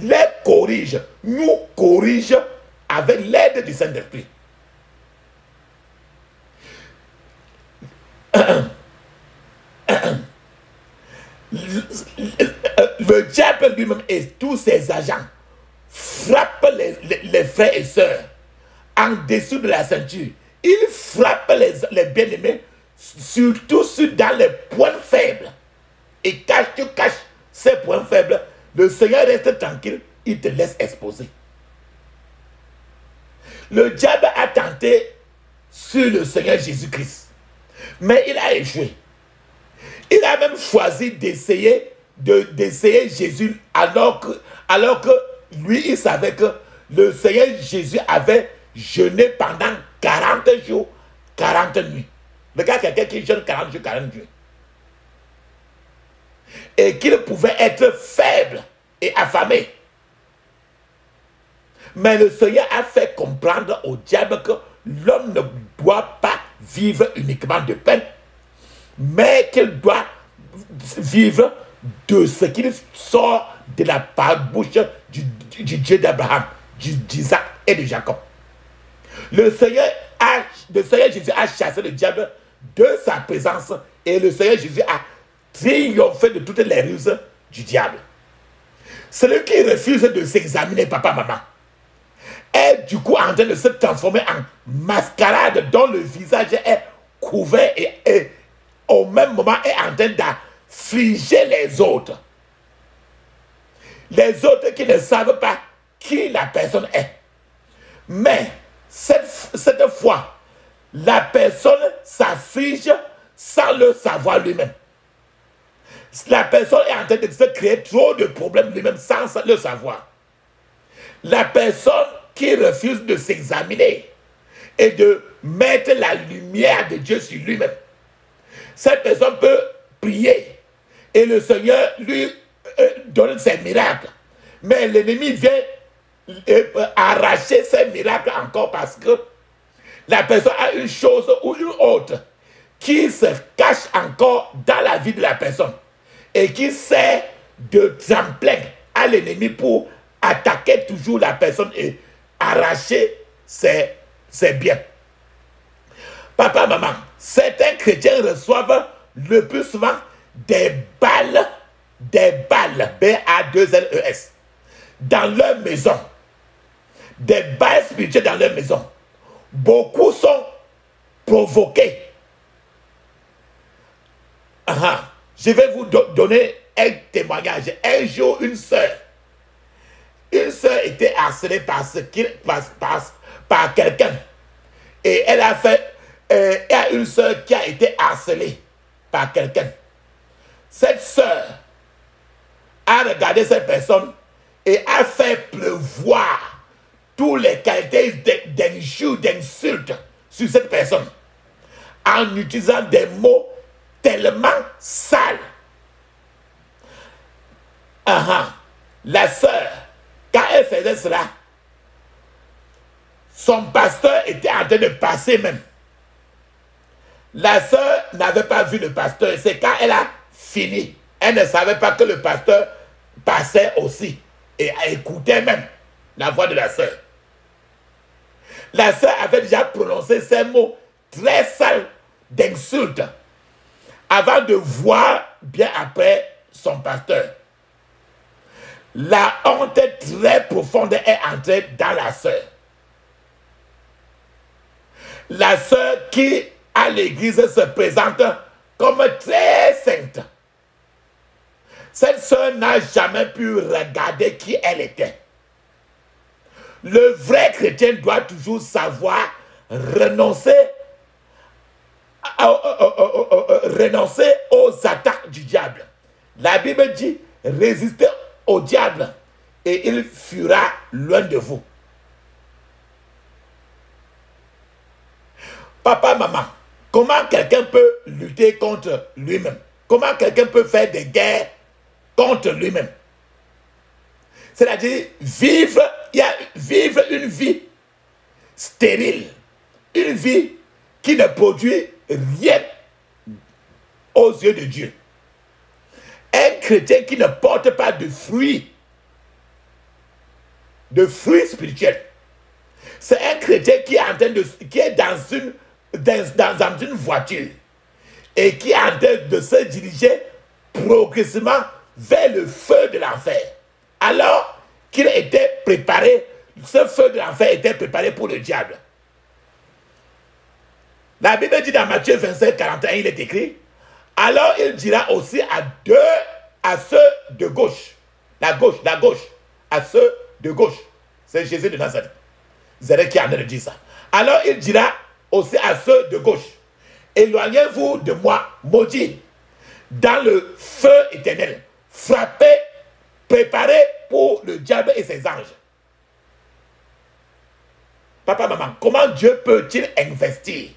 les corrige, nous corrige avec l'aide du Saint-Esprit. Le diable lui-même et tous ses agents frappent les frères et sœurs en dessous de la ceinture. Il frappe les bien-aimés, surtout dans les points faibles. Et tu caches ces points faibles, le Seigneur reste tranquille, il te laisse exposer. Le diable a tenté sur le Seigneur Jésus-Christ, mais il a échoué. Il a même choisi d'essayer Jésus alors que lui, il savait que le Seigneur Jésus avait jeûné pendant 40 jours, 40 nuits. Regarde quelqu'un qui jeûne 40 jours, 40 nuits. Et qu'il pouvait être faible et affamé. Mais le Seigneur a fait comprendre au diable que l'homme ne doit pas vivre uniquement de pain, mais qu'il doit vivre de ce qu'il sort de la bouche du Dieu d'Abraham, d'Isaac et de Jacob. Le Seigneur Jésus a chassé le diable de sa présence et le Seigneur Jésus a triomphé de toutes les ruses du diable. Celui qui refuse de s'examiner, papa, maman, est du coup en train de se transformer en mascarade dont le visage est couvert et au même moment est en train d'affliger les autres. Les autres qui ne savent pas qui la personne est. Mais cette fois, la personne s'afflige sans le savoir lui-même. La personne est en train de se créer trop de problèmes lui-même sans le savoir. La personne qui refuse de s'examiner et de mettre la lumière de Dieu sur lui-même. Cette personne peut prier et le Seigneur lui donne ses miracles. Mais l'ennemi vient arracher ces miracles encore parce que la personne a une chose ou une autre qui se cache encore dans la vie de la personne et qui sert de tremplin à l'ennemi pour attaquer toujours la personne et arracher ses biens. Papa, maman, certains chrétiens reçoivent le plus souvent des balles, B-A-2-L-E-S, dans leur maison. Des balles spirituelles dans leur maison. Beaucoup sont provoqués. Je vais vous donner un témoignage. Un jour, une sœur était harcelée par quelqu'un. Et elle a fait... il y a une sœur qui a été harcelée par quelqu'un. Cette sœur a regardé cette personne et a fait pleuvoir tous les qualités d'injures, d'insultes sur cette personne en utilisant des mots tellement sales. La sœur, quand elle faisait cela, son pasteur était en train de passer même. La sœur n'avait pas vu le pasteur. C'est quand elle a fini. Elle ne savait pas que le pasteur passait aussi. Et écoutait même la voix de la sœur. La sœur avait déjà prononcé ces mots très sales d'insultes avant de voir bien après son pasteur. La honte très profonde est entrée dans la sœur. La sœur qui à l'église se présente comme très sainte. Cette sœur n'a jamais pu regarder qui elle était. Le vrai chrétien doit toujours savoir renoncer aux attaques du diable. La Bible dit, résistez au diable et il fuira loin de vous. Papa, maman, comment quelqu'un peut lutter contre lui-même? Comment quelqu'un peut faire des guerres contre lui-même? C'est-à-dire vivre une vie stérile, une vie qui ne produit rien aux yeux de Dieu. Un chrétien qui ne porte pas de fruits spirituels. C'est un chrétien qui est dans une voiture et qui est en train de se diriger progressivement vers le feu de l'enfer. Alors qu'il était préparé, ce feu de l'enfer était préparé pour le diable. La Bible dit dans Matthieu 25, 41, il est écrit, alors il dira aussi à ceux de gauche, la gauche, à ceux de gauche. C'est Jésus de Nazareth. Zéré qui en a dit ça. Alors il dira aussi à ceux de gauche, éloignez-vous de moi, maudits, dans le feu éternel, frappé, préparé pour le diable et ses anges. Papa, maman, comment Dieu peut-il investir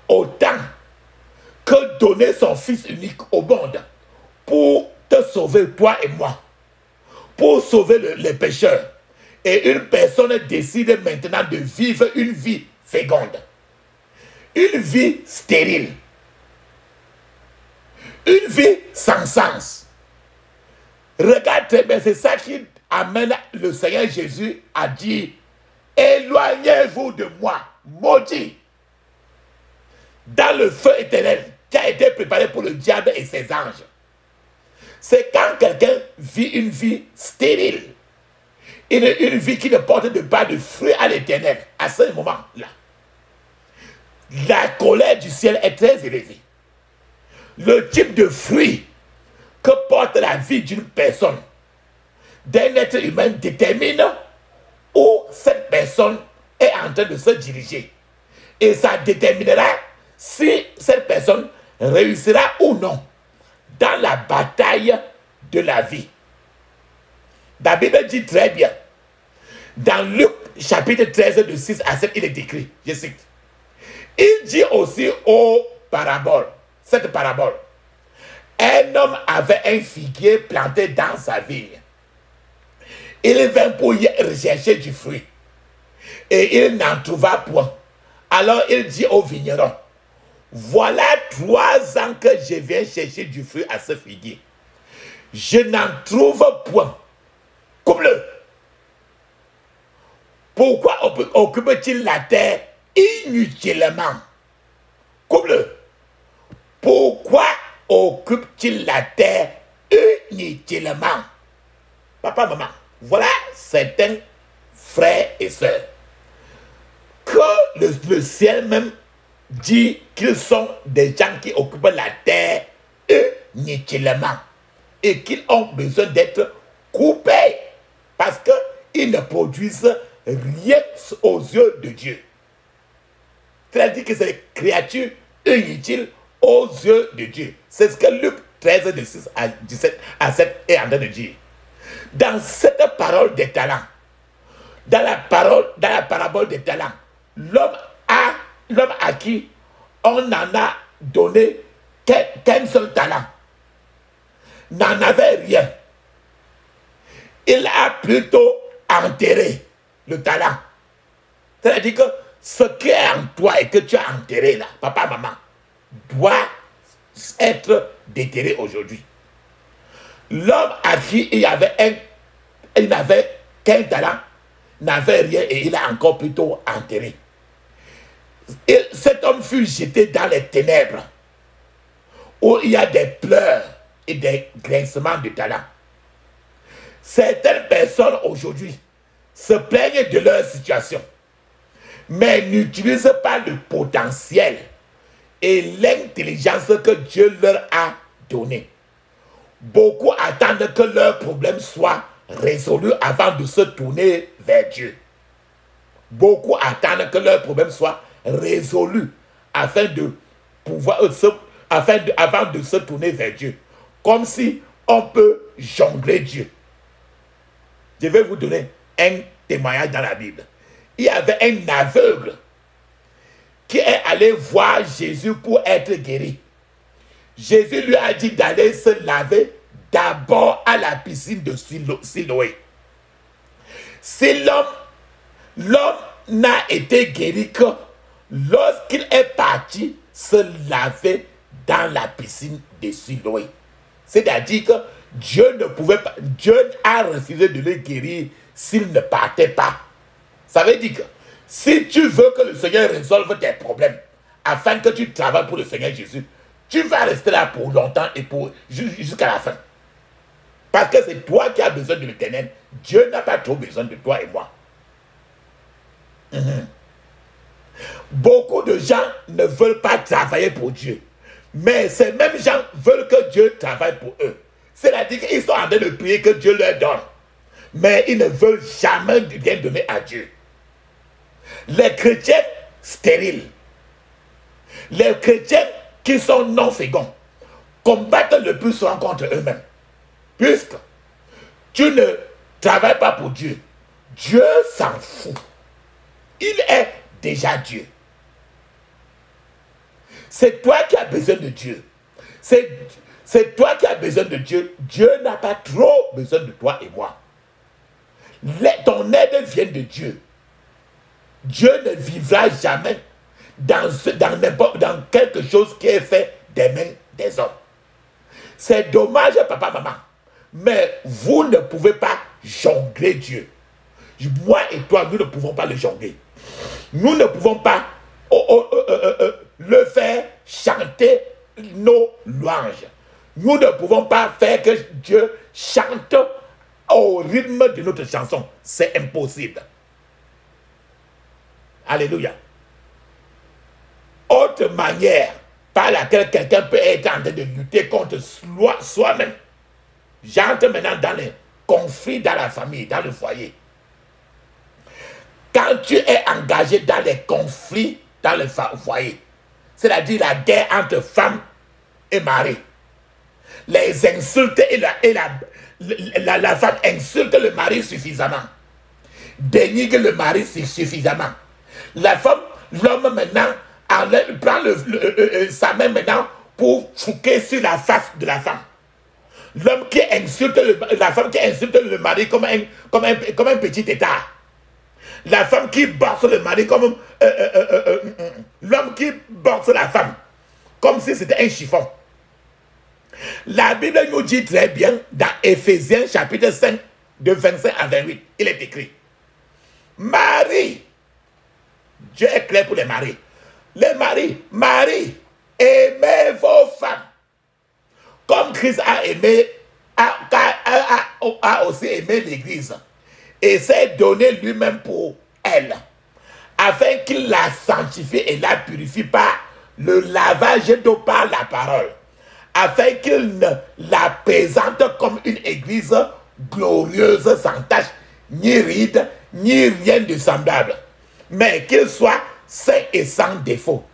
autant que donner son Fils unique au monde pour te sauver, toi et moi, pour sauver les pécheurs? Et une personne décide maintenant de vivre une vie féconde, une vie stérile, une vie sans sens. Regarde très bien, c'est ça qui amène le Seigneur Jésus à dire, éloignez-vous de moi, maudits, dans le feu éternel qui a été préparé pour le diable et ses anges. C'est quand quelqu'un vit une vie stérile, une vie qui ne porte pas de fruits à l'éternel, à ce moment-là, la colère du ciel est très élevée. Le type de fruit que porte la vie d'une personne, d'un être humain, détermine où cette personne est en train de se diriger. Et ça déterminera si cette personne réussira ou non dans la bataille de la vie. La Bible dit très bien, dans Luc chapitre 13 de 6 à 7, il est écrit, je cite, il dit aussi aux paraboles, cette parabole, un homme avait un figuier planté dans sa vigne. Il vint pour y rechercher du fruit et il n'en trouva point. Alors il dit au vigneron, voilà 3 ans que je viens chercher du fruit à ce figuier. Je n'en trouve point. Coupe-le. Pourquoi occupe-t-il la terre inutilement? Coupe-le. Pourquoi occupe-t-il la terre inutilement? Papa, maman, voilà certains frères et sœurs que le ciel même dit qu'ils sont des gens qui occupent la terre inutilement et qu'ils ont besoin d'être coupés parce qu'ils ne produisent rien aux yeux de Dieu. C'est-à-dire que c'est des créatures inutiles aux yeux de Dieu. C'est ce que Luc 13, de 6 à 17 à 7 est en train de dire. Dans cette parole des talents, dans la parabole des talents, l'homme à qui on n'en a donné qu'un seul talent n'en avait rien. il a plutôt enterré le talent. C'est-à-dire que ce qui est en toi et que tu as enterré là, papa, maman, doit être déterré aujourd'hui. L'homme à qui il n'avait qu'un talent, n'avait rien et il a encore plutôt enterré. Et cet homme fut jeté dans les ténèbres où il y a des pleurs et des grincements de talent. Certaines personnes aujourd'hui se plaignent de leur situation, mais n'utilisent pas le potentiel et l'intelligence que Dieu leur a donné. Beaucoup attendent que leurs problèmes soient résolus avant de se tourner vers Dieu. Beaucoup attendent que leurs problèmes soient résolus afin de pouvoir avant de se tourner vers Dieu. Comme si on peut jongler Dieu. Je vais vous donner un témoignage dans la Bible. Il y avait un aveugle qui est allé voir Jésus pour être guéri. Jésus lui a dit d'aller se laver d'abord à la piscine de Siloé. Si l'homme n'a été guéri que lorsqu'il est parti se laver dans la piscine de Siloé. C'est-à-dire que Dieu ne pouvait pas, Dieu a refusé de le guérir s'il ne partait pas. Ça veut dire que si tu veux que le Seigneur résolve tes problèmes, afin que tu travailles pour le Seigneur Jésus, tu vas rester là pour longtemps et jusqu'à la fin. Parce que c'est toi qui as besoin de l'Éternel. Dieu n'a pas trop besoin de toi et moi. Beaucoup de gens ne veulent pas travailler pour Dieu. Mais ces mêmes gens veulent que Dieu travaille pour eux. C'est-à-dire qu'ils sont en train de prier que Dieu leur donne. Mais ils ne veulent jamais rien donner à Dieu. Les chrétiens stériles, les chrétiens qui sont non féconds, combattent le plus souvent contre eux-mêmes. Puisque tu ne travailles pas pour Dieu, Dieu s'en fout. Il est déjà Dieu. C'est toi qui as besoin de Dieu. C'est toi qui as besoin de Dieu. Dieu n'a pas trop besoin de toi et moi. Ton aide vient de Dieu. Dieu ne vivra jamais dans quelque chose qui est fait des mains des hommes. C'est dommage, papa, maman. Mais vous ne pouvez pas jongler Dieu. Moi et toi, nous ne pouvons pas le jongler. Nous ne pouvons pas le faire chanter nos louanges. Nous ne pouvons pas faire que Dieu chante au rythme de notre chanson. C'est impossible. Alléluia. Autre manière par laquelle quelqu'un peut être en train de lutter contre soi-même. J'entre maintenant dans les conflits dans la famille, dans le foyer. Quand tu es engagé dans les conflits dans le foyer, c'est-à-dire la guerre entre femme et mari, les insultes et la femme insulte le mari suffisamment, dénigre le mari suffisamment. L'homme maintenant prend sa main maintenant pour fouquer sur la face de la femme. L'homme qui insulte la femme qui insulte le mari comme un petit étard. La femme qui bosse le mari comme l'homme qui bosse la femme comme si c'était un chiffon. La Bible nous dit très bien dans Éphésiens chapitre 5 de 25 à 28, il est écrit: Marie, Dieu est clair pour les maris. Les maris, aimez vos femmes comme Christ a aussi aimé l'Église et s'est donné lui-même pour elle, afin qu'il la sanctifie et la purifie par le lavage d'eau par la parole, afin qu'il ne la présente comme une Église glorieuse, sans tache, ni ride, ni rien de semblable, mais qu'il soit saint et sans défaut.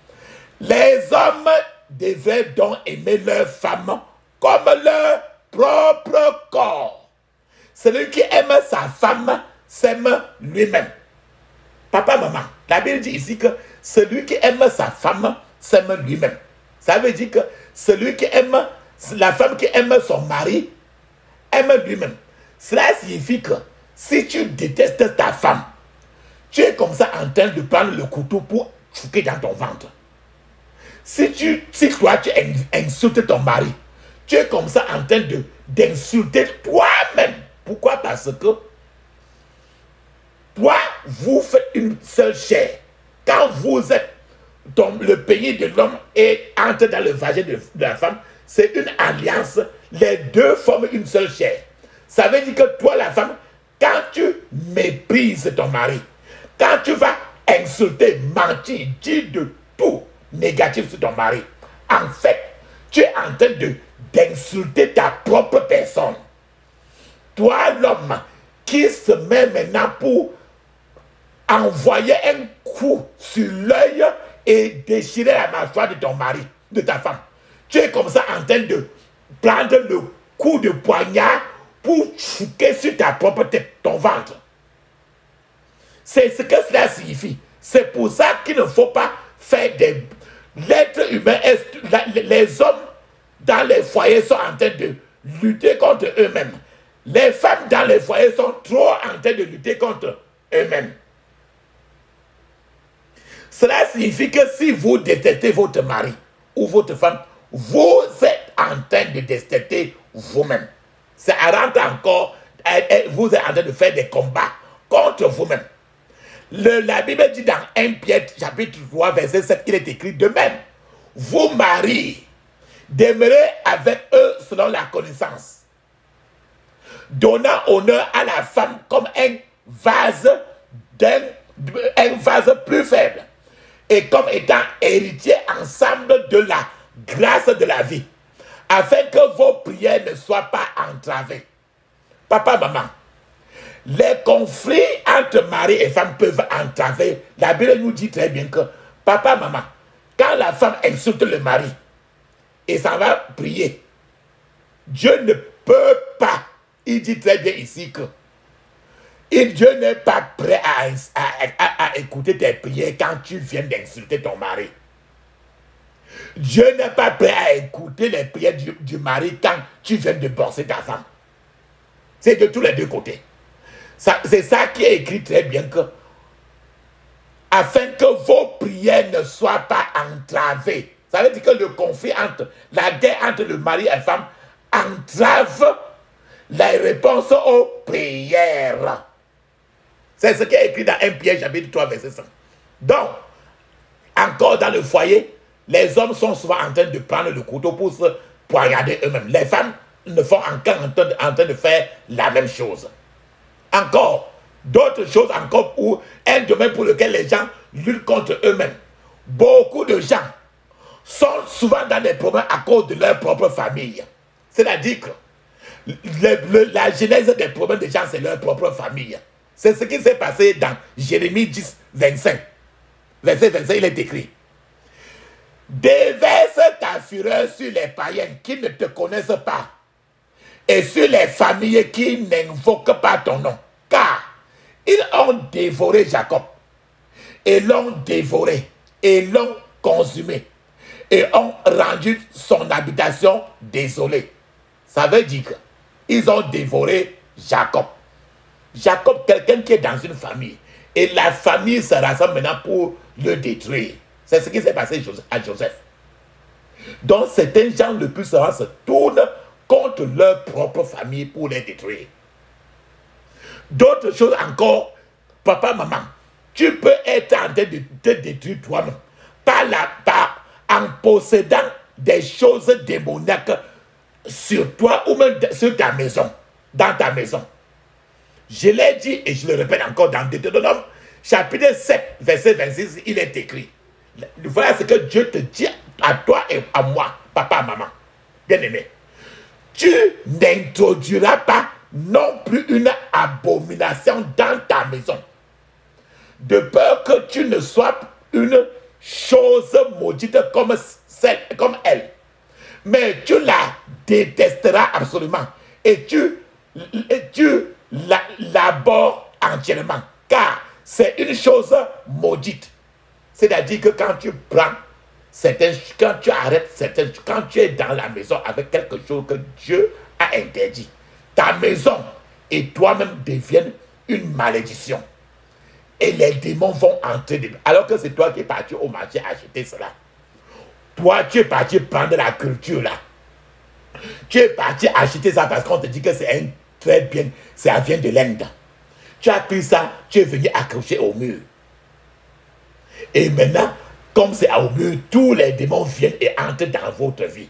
Les hommes devaient donc aimer leurs femmes comme leur propre corps. Celui qui aime sa femme s'aime lui-même. Papa, maman, la Bible dit ici que celui qui aime sa femme s'aime lui-même. Ça veut dire que celui qui aime, la femme qui aime son mari, aime lui-même. Cela signifie que si tu détestes ta femme, tu es comme ça en train de prendre le couteau pour fouquer dans ton ventre. Si toi tu insultes ton mari, tu es comme ça en train d'insulter toi-même. Pourquoi? Parce que toi, vous faites une seule chair. Quand vous êtes le pays de l'homme et entre dans le vagin de la femme, c'est une alliance. Les deux forment une seule chair. Ça veut dire que toi, la femme, quand tu méprises ton mari, quand tu vas insulter, mentir, dire de tout négatif sur ton mari, en fait, tu es en train d'insulter ta propre personne. Toi, l'homme, qui se met maintenant pour envoyer un coup sur l'œil et déchirer la mâchoire de ton mari, de ta femme. Tu es comme ça en train de prendre le coup de poignard pour chouquer sur ta propre tête, ton ventre. C'est ce que cela signifie. C'est pour ça qu'il ne faut pas faire des... L'être humain, les hommes dans les foyers sont en train de lutter contre eux-mêmes. Les femmes dans les foyers sont trop en train de lutter contre eux-mêmes. Cela signifie que si vous détestez votre mari ou votre femme, vous êtes en train de détester vous-même. Ça rentre encore, vous êtes en train de faire des combats contre vous-même. La Bible dit dans 1 Pierre chapitre 3 verset 7, il est écrit de même. Vous maris, demeurez avec eux selon la connaissance, donnant honneur à la femme comme un vase plus faible, et comme étant héritier ensemble de la grâce de la vie, afin que vos prières ne soient pas entravées. Papa, maman, les conflits entre mari et femme peuvent entraver. La Bible nous dit très bien que, papa, maman, quand la femme insulte le mari et s'en va prier, Dieu ne peut pas, il dit très bien ici que Dieu n'est pas prêt à écouter tes prières quand tu viens d'insulter ton mari. Dieu n'est pas prêt à écouter les prières du mari quand tu viens de borser ta femme. C'est de tous les deux côtés. C'est ça qui est écrit très bien que afin que vos prières ne soient pas entravées. Ça veut dire que le conflit la guerre entre le mari et la femme entrave la réponse aux prières. C'est ce qui est écrit dans 1 Pierre chapitre 3 verset 5. Donc, encore dans le foyer, les hommes sont souvent en train de prendre le couteau pour se poignarder eux-mêmes. Les femmes ne font encore en train de faire la même chose. Encore, d'autres choses encore, ou un domaine pour lequel les gens luttent contre eux-mêmes. Beaucoup de gens sont souvent dans des problèmes à cause de leur propre famille. C'est-à-dire que la genèse des problèmes des gens, c'est leur propre famille. C'est ce qui s'est passé dans Jérémie 10, 25. Verset 25, il est écrit. Déverse ta fureur sur les païens qui ne te connaissent pas et sur les familles qui n'invoquent pas ton nom. Car ils ont dévoré Jacob et l'ont dévoré et l'ont consumé et ont rendu son habitation désolée. Ça veut dire qu'ils ont dévoré Jacob. Jacob, quelqu'un qui est dans une famille. Et la famille se rassemble maintenant pour le détruire. C'est ce qui s'est passé à Joseph. Donc certains gens le plus souvent se tournent contre leur propre famille pour les détruire. D'autres choses encore, papa, maman, tu peux être en train de te détruire toi-même en possédant des choses démoniaques sur toi ou même sur ta maison, dans ta maison. Je l'ai dit et je le répète encore dans Deutéronome, chapitre 7, verset 26, il est écrit. Voilà ce que Dieu te dit à toi et à moi, papa, maman, bien-aimé. Tu n'introduiras pas non plus une abomination dans ta maison, de peur que tu ne sois une chose maudite comme elle. Mais tu la détesteras absolument et tu l'abhorres entièrement, car c'est une chose maudite. C'est-à-dire que quand tu prends quand tu arrêtes quand tu es dans la maison avec quelque chose que Dieu a interdit, ta maison et toi-même devienne une malédiction. Et les démons vont entrer dedans. Alors que c'est toi qui es parti au marché acheter cela. Toi, tu es parti prendre la culture là. Tu es parti acheter ça parce qu'on te dit que c'est un très bien, ça vient de l'Inde. Tu as pris ça, tu es venu accrocher au mur. Et maintenant, comme c'est au mur, tous les démons viennent et entrent dans votre vie.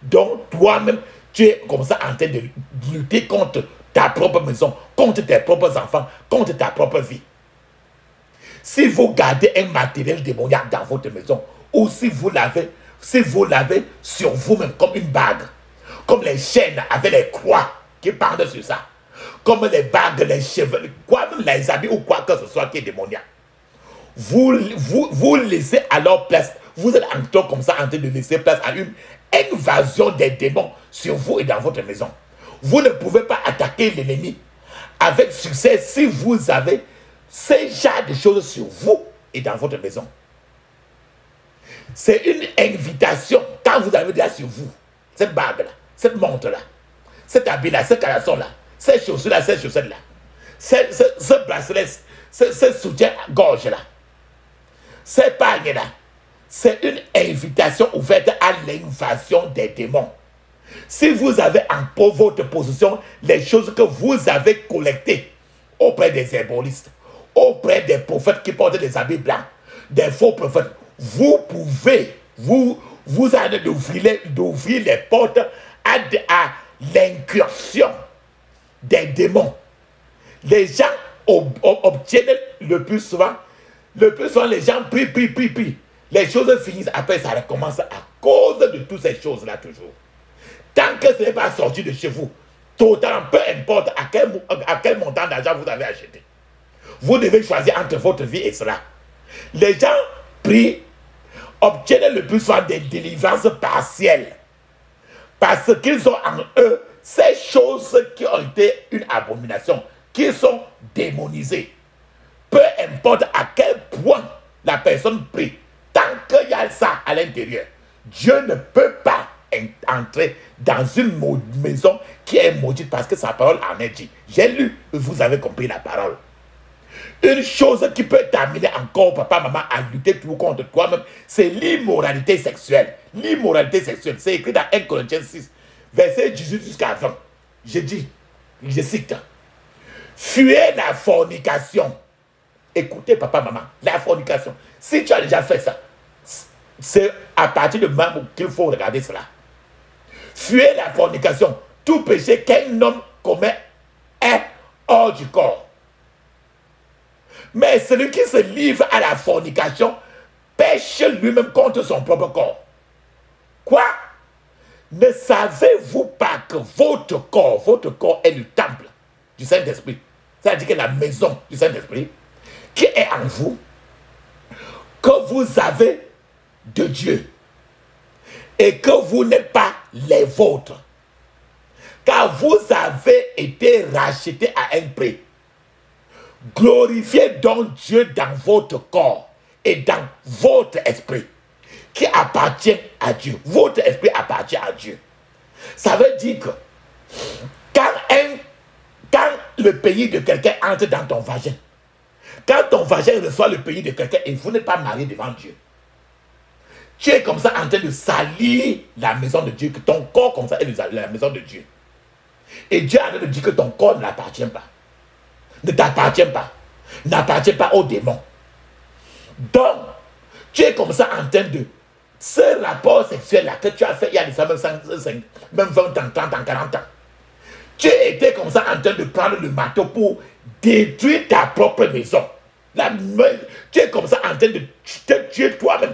Donc, toi-même, tu es comme ça en train de lutter contre ta propre maison, contre tes propres enfants, contre ta propre vie. Si vous gardez un matériel démoniaque dans votre maison, ou si vous l'avez sur vous-même comme une bague, comme les chaînes avec les croix qui pendent sur ça, comme les bagues, les cheveux, quoi, même les habits ou quoi que ce soit qui est démoniaque, vous laissez alors place, vous êtes encore comme ça en train de laisser place à une invasion des démons sur vous et dans votre maison. Vous ne pouvez pas attaquer l'ennemi avec succès si vous avez ce genre de choses sur vous et dans votre maison. C'est une invitation quand vous avez déjà sur vous cette bague-là, cette montre-là, cet habit-là, ce caleçon-là, ces chaussures-là, ces chaussettes-là, ce bracelet, ce soutien-gorge-là, ces pagnes-là. C'est une invitation ouverte à l'invasion des démons. Si vous avez en votre possession les choses que vous avez collectées auprès des herboristes, auprès des prophètes qui portent des habits blancs, des faux prophètes, vous pouvez, vous allez d'ouvrir les portes à l'incursion des démons. Les gens obtiennent le plus souvent les gens prient. Les choses finissent, après ça recommence à cause de toutes ces choses-là toujours. Tant que ce n'est pas sorti de chez vous, totalement, peu importe à quel montant d'argent vous avez acheté, vous devez choisir entre votre vie et cela. Les gens prient, obtiennent le plus souvent des délivrances partielles, parce qu'ils ont en eux ces choses qui ont été une abomination, qui sont démonisées. Peu importe à quel point la personne prie, tant qu'il y a ça à l'intérieur, Dieu ne peut pas entrer dans une maison qui est maudite parce que sa parole en est dit. J'ai lu, vous avez compris la parole. Une chose qui peut t'amener encore, papa, maman, à lutter tout contre toi-même, c'est l'immoralité sexuelle. L'immoralité sexuelle, c'est écrit dans 1 Corinthiens 6, verset 18 jusqu'à 20. Je dis, je cite, fuyez la fornication. Écoutez, papa, maman, la fornication. Si tu as déjà fait ça, c'est à partir de maintenant qu'il faut regarder cela. Fuyez la fornication. Tout péché qu'un homme commet est hors du corps. Mais celui qui se livre à la fornication pêche lui-même contre son propre corps. Quoi? Ne savez-vous pas que votre corps est le temple du Saint-Esprit? C'est-à-dire que la maison du Saint-Esprit qui est en vous, que vous avez de Dieu et que vous n'êtes pas les vôtres, car vous avez été rachetés à un prix. Glorifiez donc Dieu dans votre corps et dans votre esprit qui appartient à Dieu. Votre esprit appartient à Dieu. Ça veut dire que quand le pays de quelqu'un entre dans ton vagin, quand ton vagin reçoit le pays de quelqu'un et vous n'êtes pas marié devant Dieu, tu es comme ça en train de salir la maison de Dieu, que ton corps comme ça est la maison de Dieu. Et Dieu a dit que ton corps ne l'appartient pas. Ne t'appartient pas. N'appartient pas aux démons. Donc, tu es comme ça en train de... Ce rapport sexuel-là que tu as fait il y a même 20 ans, 30 ans, 40 ans. Tu étais comme ça en train de prendre le marteau pour détruire ta propre maison. Tu es comme ça en train de te tuer toi-même.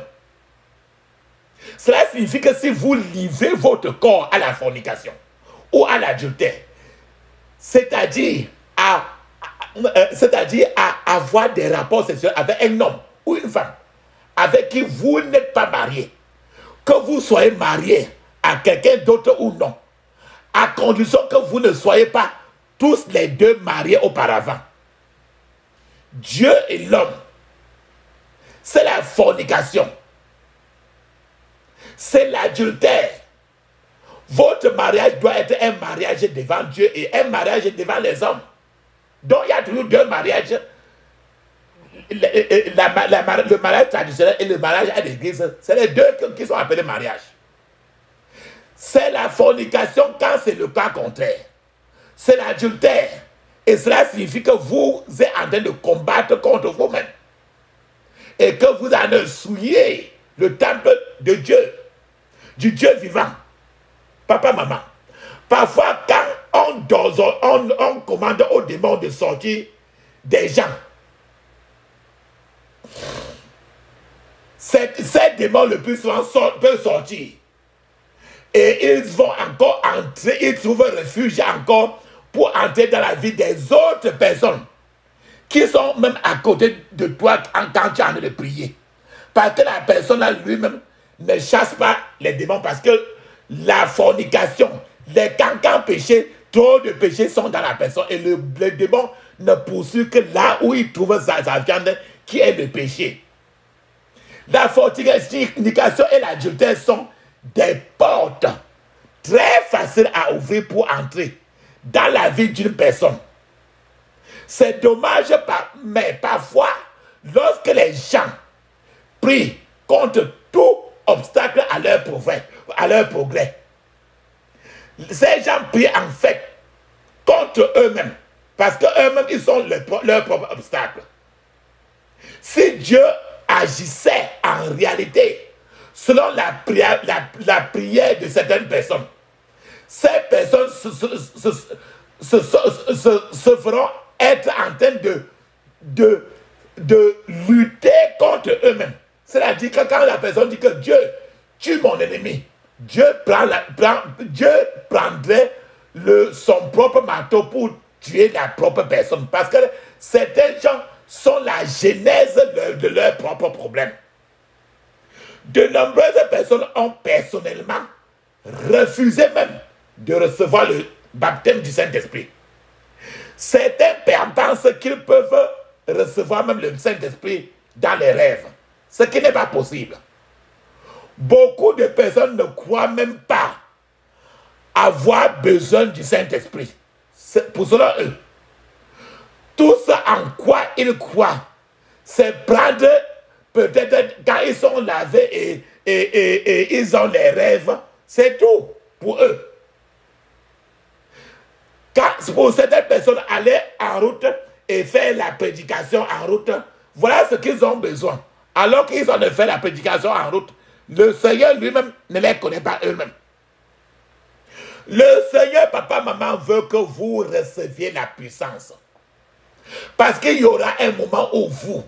Cela signifie que si vous livrez votre corps à la fornication ou à l'adultère, c'est-à-dire à avoir des rapports sexuels avec un homme ou une femme avec qui vous n'êtes pas marié, que vous soyez marié à quelqu'un d'autre ou non, à condition que vous ne soyez pas tous les deux mariés auparavant. Dieu et l'homme, c'est la fornication, c'est l'adultère. Votre votre mariage doit être un mariage devant Dieu et un mariage devant les hommes. Donc il y a toujours deux mariages. Le mariage traditionnel et le mariage à l'église, c'est les deux qui sont appelés mariage. C'est la fornication quand c'est le cas contraire. C'est l'adultère. Et cela signifie que vous êtes en train de combattre contre vous-même. Et que vous en souillez le temple de Dieu, du Dieu vivant. Papa, maman. Parfois, quand on commande aux démons de sortir des gens, ces démons le plus souvent peuvent sortir. Et ils vont encore entrer, ils trouvent refuge encore pour entrer dans la vie des autres personnes qui sont même à côté de toi quand tu es en train de prier. Parce que la personne lui-même ne chasse pas les démons parce que la fornication, les cancans péchés, trop de péchés sont dans la personne et le démon ne poursuit que là où il trouve sa viande qui est le péché. La fornication et l'adultère sont des portes très faciles à ouvrir pour entrer dans la vie d'une personne. C'est dommage, mais parfois, lorsque les gens prient contre tout obstacle à leur progrès, ces gens prient en fait contre eux-mêmes, parce qu'eux-mêmes, ils sont leur propre obstacle. Si Dieu agissait en réalité selon la prière de certaines personnes, ces personnes se feront être en train de lutter contre eux-mêmes. C'est-à-dire que quand la personne dit que Dieu tue mon ennemi, Dieu prendrait son propre marteau pour tuer la propre personne. Parce que certains gens sont la genèse de leur propre problème. De nombreuses personnes ont personnellement refusé même de recevoir le baptême du Saint-Esprit. Certains pensent qu'ils peuvent recevoir même le Saint-Esprit dans les rêves, ce qui n'est pas possible. Beaucoup de personnes ne croient même pas avoir besoin du Saint-Esprit. Pour cela, eux, tout ce en quoi ils croient, c'est prendre peut-être quand ils sont lavés et ils ont les rêves, c'est tout pour eux. Pour certaines personnes, aller en route et faire la prédication en route, voilà ce qu'ils ont besoin. Alors qu'ils ont de faire la prédication en route, le Seigneur lui-même ne les connaît pas eux-mêmes. Le Seigneur, papa, maman, veut que vous receviez la puissance. Parce qu'il y aura un moment où vous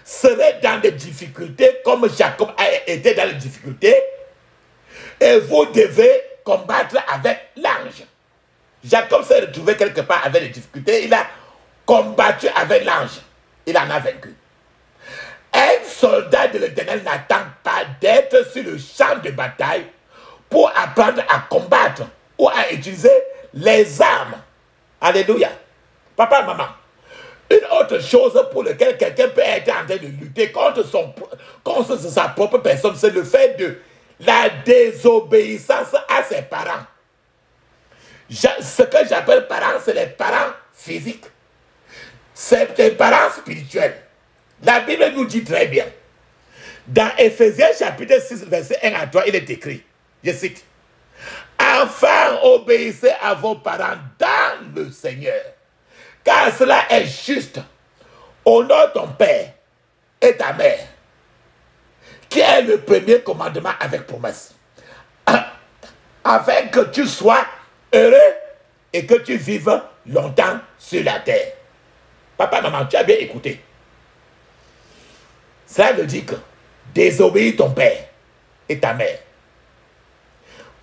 serez dans des difficultés, comme Jacob a été dans les difficultés, et vous devez combattre avec l'ange. Jacob s'est retrouvé quelque part avec des difficultés, il a combattu avec l'ange, il en a vaincu. Un soldat de l'Éternel n'attend pas d'être sur le champ de bataille pour apprendre à combattre ou à utiliser les armes. Alléluia. Papa, maman. Une autre chose pour laquelle quelqu'un peut être en train de lutter contre sa propre personne, c'est le fait de la désobéissance à ses parents. Ce que j'appelle parents, c'est les parents physiques. C'est les parents spirituels. La Bible nous dit très bien. Dans Éphésiens chapitre 6, verset 1 à 3, il est écrit, je cite, « Enfin, obéissez à vos parents dans le Seigneur, car cela est juste. Honore ton père et ta mère, qui est le premier commandement avec promesse, afin que tu sois heureux et que tu vives longtemps sur la terre. » Papa, maman, tu as bien écouté. Ça veut dire que désobéir ton père et ta mère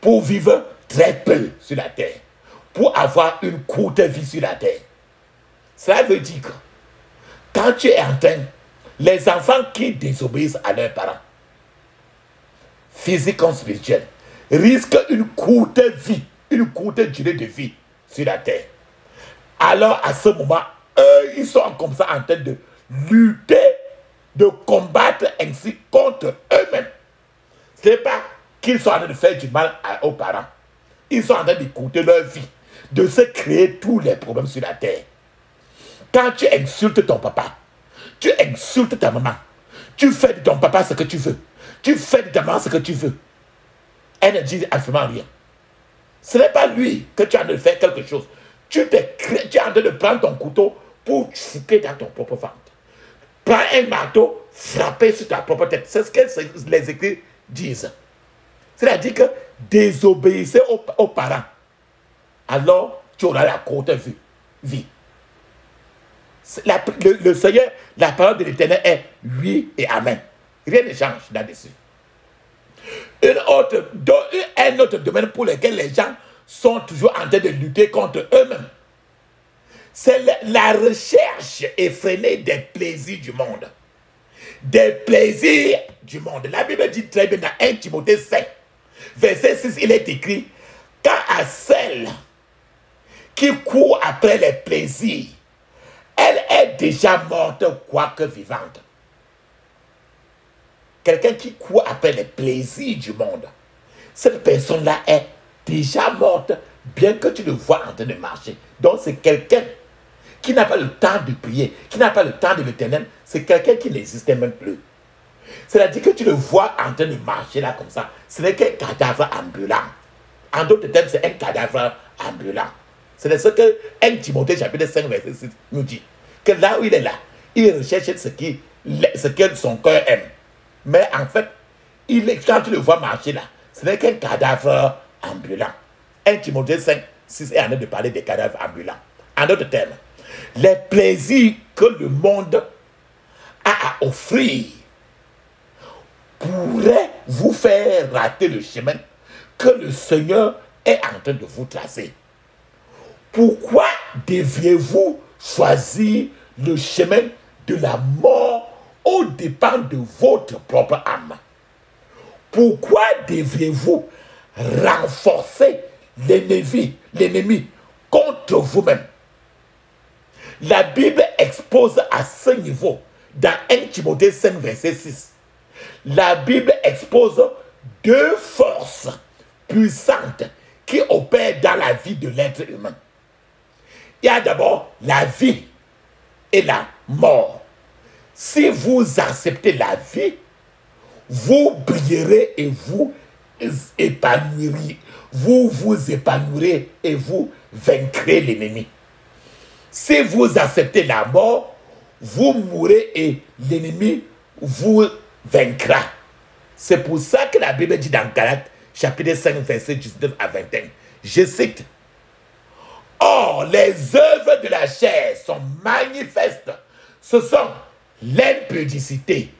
pour vivre très peu sur la terre, pour avoir une courte vie sur la terre. Cela veut dire que quand tu es en train, les enfants qui désobéissent à leurs parents, physiques comme spirituels, risquent une courte vie, une courte durée de vie sur la terre. Alors à ce moment, eux, ils sont comme ça en train de lutter, de combattre ainsi contre eux-mêmes. Ce n'est pas qu'ils sont en train de faire du mal aux parents. Ils sont en train d'écouter leur vie, de se créer tous les problèmes sur la terre. Quand tu insultes ton papa, tu insultes ta maman, tu fais de ton papa ce que tu veux, tu fais de ta maman ce que tu veux, elle ne dit absolument rien. Ce n'est pas lui que tu as de faire quelque chose. Tu es en train de prendre ton couteau pour fouquer dans ton propre ventre. Prends un marteau, frapper sur ta propre tête. C'est ce que les écrits disent. C'est-à-dire que désobéissez aux parents. Alors, tu auras la courte vie. Le Seigneur, la parole de l'Éternel est oui et amen. Rien ne change là-dessus. Un autre domaine pour lequel les gens sont toujours en train de lutter contre eux-mêmes, c'est la recherche effrénée des plaisirs du monde. Des plaisirs du monde. La Bible dit très bien dans 1 Timothée 5, verset 6, il est écrit, car à celle qui court après les plaisirs, elle est déjà morte, quoique vivante. Quelqu'un qui court après les plaisirs du monde, cette personne-là est déjà morte, bien que tu le vois en train de marcher. Donc c'est quelqu'un qui n'a pas le temps de prier, qui n'a pas le temps de l'Éternel, c'est quelqu'un qui n'existe même plus. C'est-à-dire que tu le vois en train de marcher là comme ça, ce n'est qu'un cadavre ambulant. En d'autres termes, c'est un cadavre ambulant. C'est ce que 1 Timothée chapitre 5 verset 6 nous dit. Que là où il est là, il recherche ce que son cœur aime. Mais en fait, quand tu le vois marcher là, ce n'est qu'un cadavre ambulant. 1 Timothée 5, 6 est en train de parler des cadavres ambulants. En d'autres termes, les plaisirs que le monde a à offrir pourraient vous faire rater le chemin que le Seigneur est en train de vous tracer. Pourquoi devriez-vous choisir le chemin de la mort au dépend de votre propre âme? Pourquoi devriez-vous renforcer l'ennemi contre vous-même? La Bible expose à ce niveau, dans 1 Timothée 5, verset 6, la Bible expose deux forces puissantes qui opèrent dans la vie de l'être humain. Il y a d'abord la vie et la mort. Si vous acceptez la vie, vous brillerez et vous épanouirez. Vous vous épanouirez et vous vaincrez l'ennemi. Si vous acceptez la mort, vous mourrez et l'ennemi vous vaincra. C'est pour ça que la Bible dit dans Galates, chapitre 5, verset 19 à 21. Je cite. Or, les œuvres de la chair sont manifestes. Ce sont l'impudicité,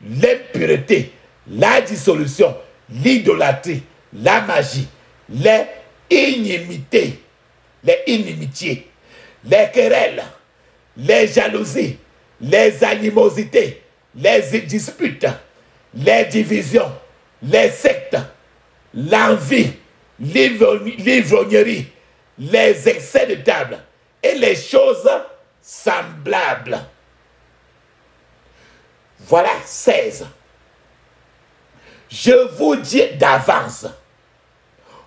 l'impureté, la dissolution, l'idolâtrie, la magie, les inimitiés, les querelles, les jalousies, les animosités, les disputes, les divisions, les sectes, l'envie, l'ivrognerie, les excès de table et les choses semblables. Voilà 16. Je vous dis d'avance,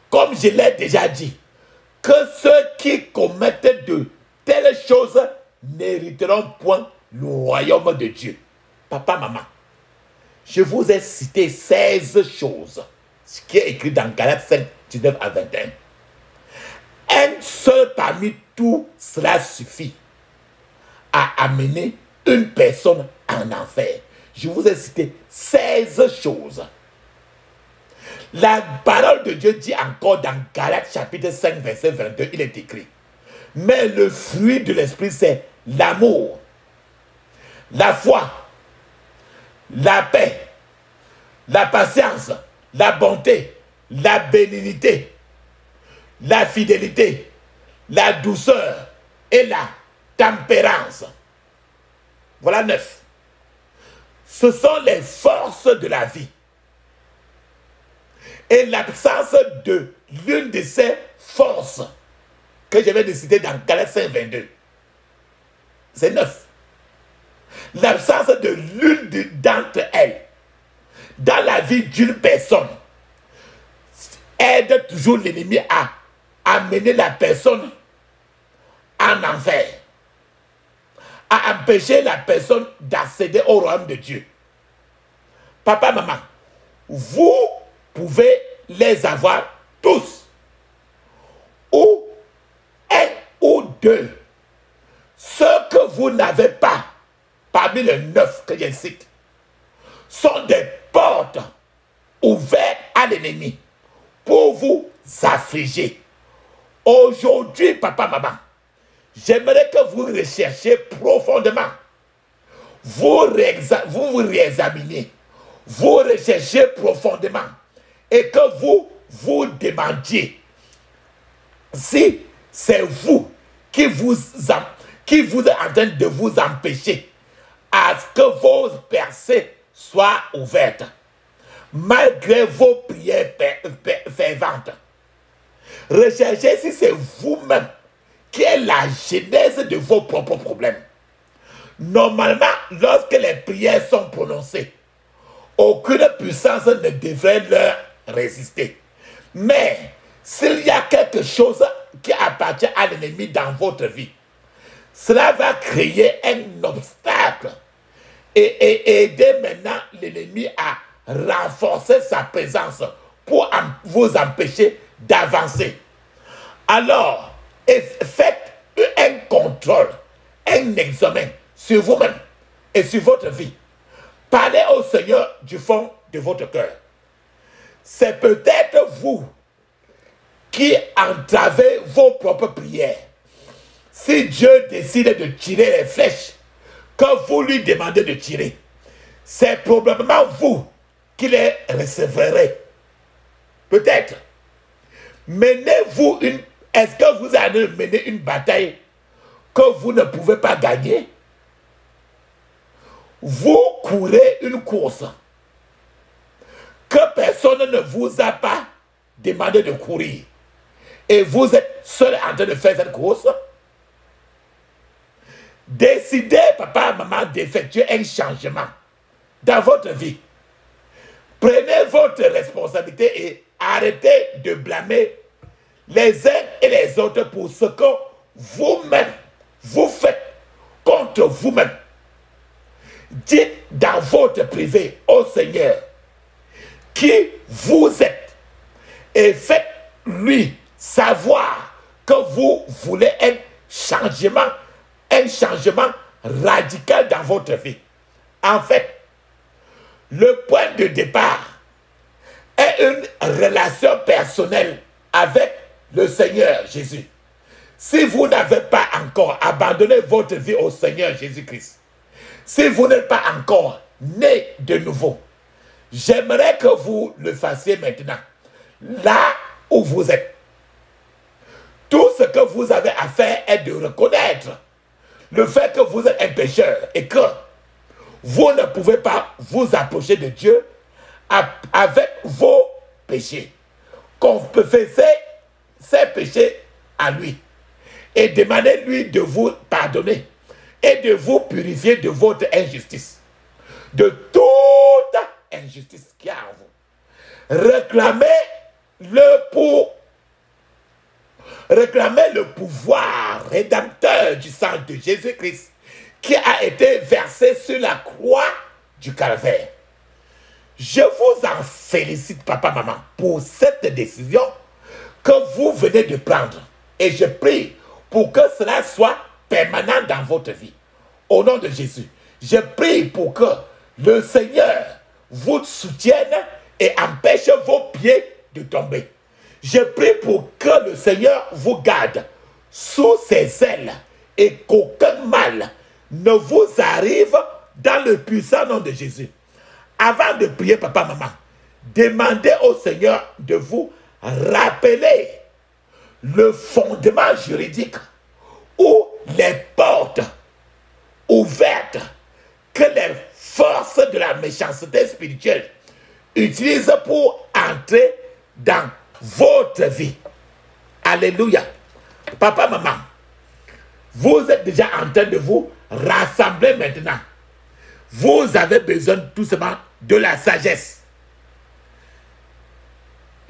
comme je l'ai déjà dit, que ceux qui commettent de telles choses n'hériteront point le royaume de Dieu. Papa, maman, je vous ai cité 16 choses, ce qui est écrit dans Galates 5, 19 à 21. Un seul parmi tout cela suffit à amener une personne en enfer. Je vous ai cité 16 choses. La parole de Dieu dit encore dans Galates chapitre 5 verset 22, il est écrit. Mais le fruit de l'esprit c'est l'amour, la foi, la paix, la patience, la bonté, la bénignité, la fidélité, la douceur et la tempérance. Voilà 9. Ce sont les forces de la vie. Et l'absence de l'une de ces forces que je viens de citer dans Galates 5, 22, c'est 9. L'absence de l'une d'entre elles dans la vie d'une personne aide toujours l'ennemi à amener la personne en enfer, à empêcher la personne d'accéder au royaume de Dieu. Papa, maman, vous pouvez les avoir tous, ou un ou deux. Ceux que vous n'avez pas, parmi les 9 que je cite, sont des portes ouvertes à l'ennemi pour vous affliger. Aujourd'hui, papa, maman, j'aimerais que vous recherchiez profondément, vous réexaminiez, vous recherchez profondément et que vous demandiez si c'est vous qui vous êtes en train de vous empêcher à ce que vos percées soient ouvertes, malgré vos prières ferventes. Recherchez si c'est vous-même qui est la genèse de vos propres problèmes. Normalement, lorsque les prières sont prononcées, aucune puissance ne devrait leur résister. Mais s'il y a quelque chose qui appartient à l'ennemi dans votre vie, cela va créer un obstacle et aider maintenant l'ennemi à renforcer sa présence pour vous empêcher d'avancer. Alors, faites un contrôle, un examen sur vous-même et sur votre vie. Parlez au Seigneur du fond de votre cœur. C'est peut-être vous qui entravez vos propres prières. Si Dieu décide de tirer les flèches que vous lui demandez de tirer, c'est probablement vous qui les recevrez. Peut-être. Menez-vous est-ce que vous allez mener une bataille que vous ne pouvez pas gagner? Vous courez une course que personne ne vous a pas demandé de courir. Et vous êtes seul en train de faire cette course. Décidez, papa, maman, d'effectuer un changement dans votre vie. Prenez votre responsabilité et arrêtez de blâmer les uns et les autres pour ce que vous-même, vous faites contre vous-même. Dites dans votre privé au Seigneur qui vous êtes et faites-lui savoir que vous voulez un changement radical dans votre vie. En fait, le point de départ est une relation personnelle avec le Seigneur Jésus. Si vous n'avez pas encore abandonné votre vie au Seigneur Jésus-Christ, si vous n'êtes pas encore né de nouveau, j'aimerais que vous le fassiez maintenant, là où vous êtes. Tout ce que vous avez à faire est de reconnaître le fait que vous êtes un pécheur et que vous ne pouvez pas vous approcher de Dieu avec vos péchés. Confessez ces péchés à lui et demandez-lui de vous pardonner et de vous purifier de votre injustice, de toute injustice qu'il y a en vous. Réclamez le pouvoir rédempteur du sang de Jésus-Christ qui a été versé sur la croix du Calvaire. Je vous en félicite, papa, maman, pour cette décision que vous venez de prendre. Et je prie pour que cela soit permanent dans votre vie. Au nom de Jésus, je prie pour que le Seigneur vous soutienne et empêche vos pieds de tomber. Je prie pour que le Seigneur vous garde sous ses ailes et qu'aucun mal ne vous arrive dans le puissant nom de Jésus. Avant de prier, papa, maman, demandez au Seigneur de vous rappeler le fondement juridique ou les portes ouvertes que les forces de la méchanceté spirituelle utilisent pour entrer dans votre vie. Alléluia. Papa, maman, vous êtes déjà en train de vous rassembler maintenant. Vous avez besoin tout simplement de la sagesse.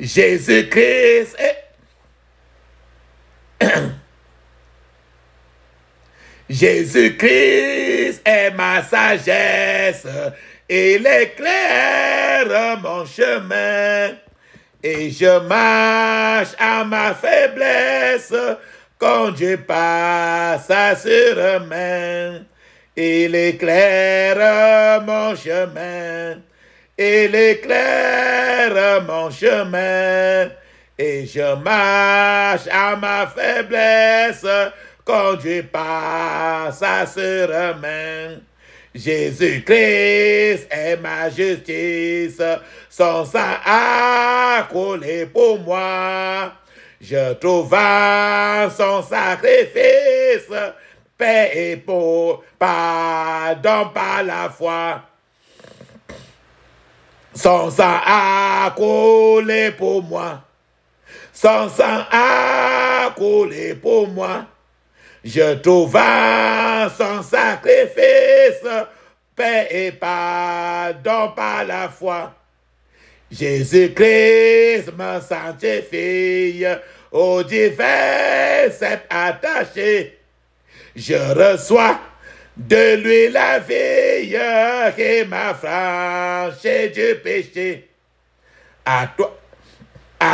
Jésus-Christ est... Jésus-Christ est ma sagesse, il éclaire mon chemin, et je marche à ma faiblesse, quand Dieu passe sur main. Il éclaire mon chemin, il éclaire mon chemin, et je marche à ma faiblesse, quand Dieu passe sur main. Jésus-Christ est ma justice, son sang a coulé pour moi. Je trouve en son sacrifice, paix et pour pardon par la foi. Son sang a coulé pour moi. Son sang a coulé pour moi. Je trouve en son sacrifice, paix et pardon par la foi. Jésus-Christ me sanctifie, au divin s'est attaché. Je reçois de lui la vie qui m'a franchi du péché. À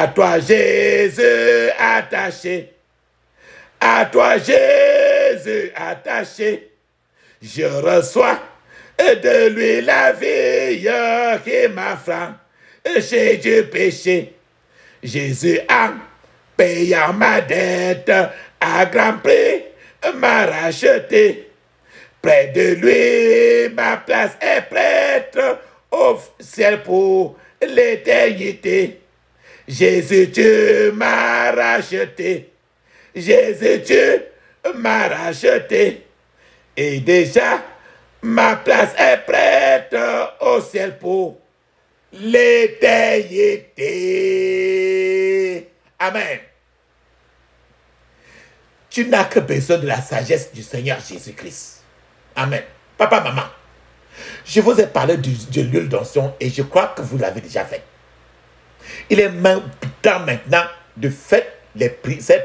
toi Jésus attaché. À toi Jésus attaché. Je reçois de lui la vie qui m'a franchi du péché. Jésus a payé ma dette à grand prix, m'a racheté. Près de lui, ma place est prête au ciel pour l'éternité. Jésus, tu m'as racheté. Jésus, tu m'as racheté. Et déjà, ma place est prête au ciel pour l'éternité. Amen. Tu n'as que besoin de la sagesse du Seigneur Jésus-Christ. Amen. Papa, maman, je vous ai parlé de l'huile d'onction et je crois que vous l'avez déjà fait. Il est temps maintenant de faire ces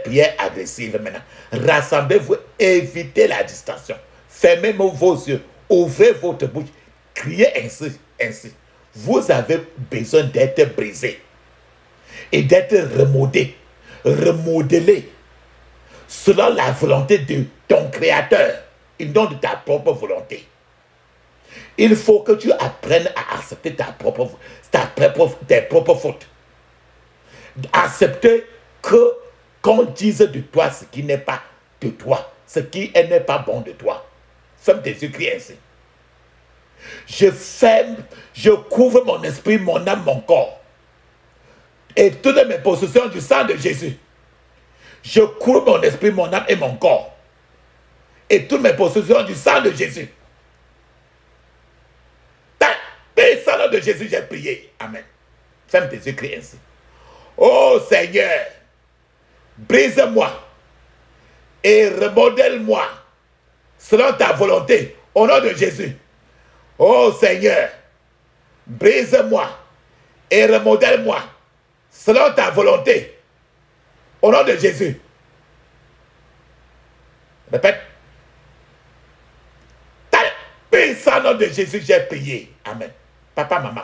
prières agressives maintenant. Rassemblez-vous, évitez la distraction. Fermez vos yeux, ouvrez votre bouche, criez ainsi. Vous avez besoin d'être brisé et d'être remodelé selon la volonté de ton Créateur et non de ta propre volonté. Il faut que tu apprennes à accepter tes propres fautes. Accepter qu'on dise de toi ce qui n'est pas de toi, ce qui n'est pas bon de toi. Ferme tes yeux, crie ainsi. Je couvre mon esprit, mon âme, mon corps et toutes mes possessions du sang de Jésus. Je couvre mon esprit, mon âme et mon corps et toutes mes possessions du sang de Jésus. Dans le sang de Jésus, j'ai prié. Amen. Ferme tes yeux, crie ainsi. Oh Seigneur, brise-moi et remodèle-moi selon ta volonté, au nom de Jésus. Oh Seigneur, brise-moi et remodèle-moi selon ta volonté, au nom de Jésus. Répète. Dans le puissant nom de Jésus, j'ai prié. Amen. Papa, maman,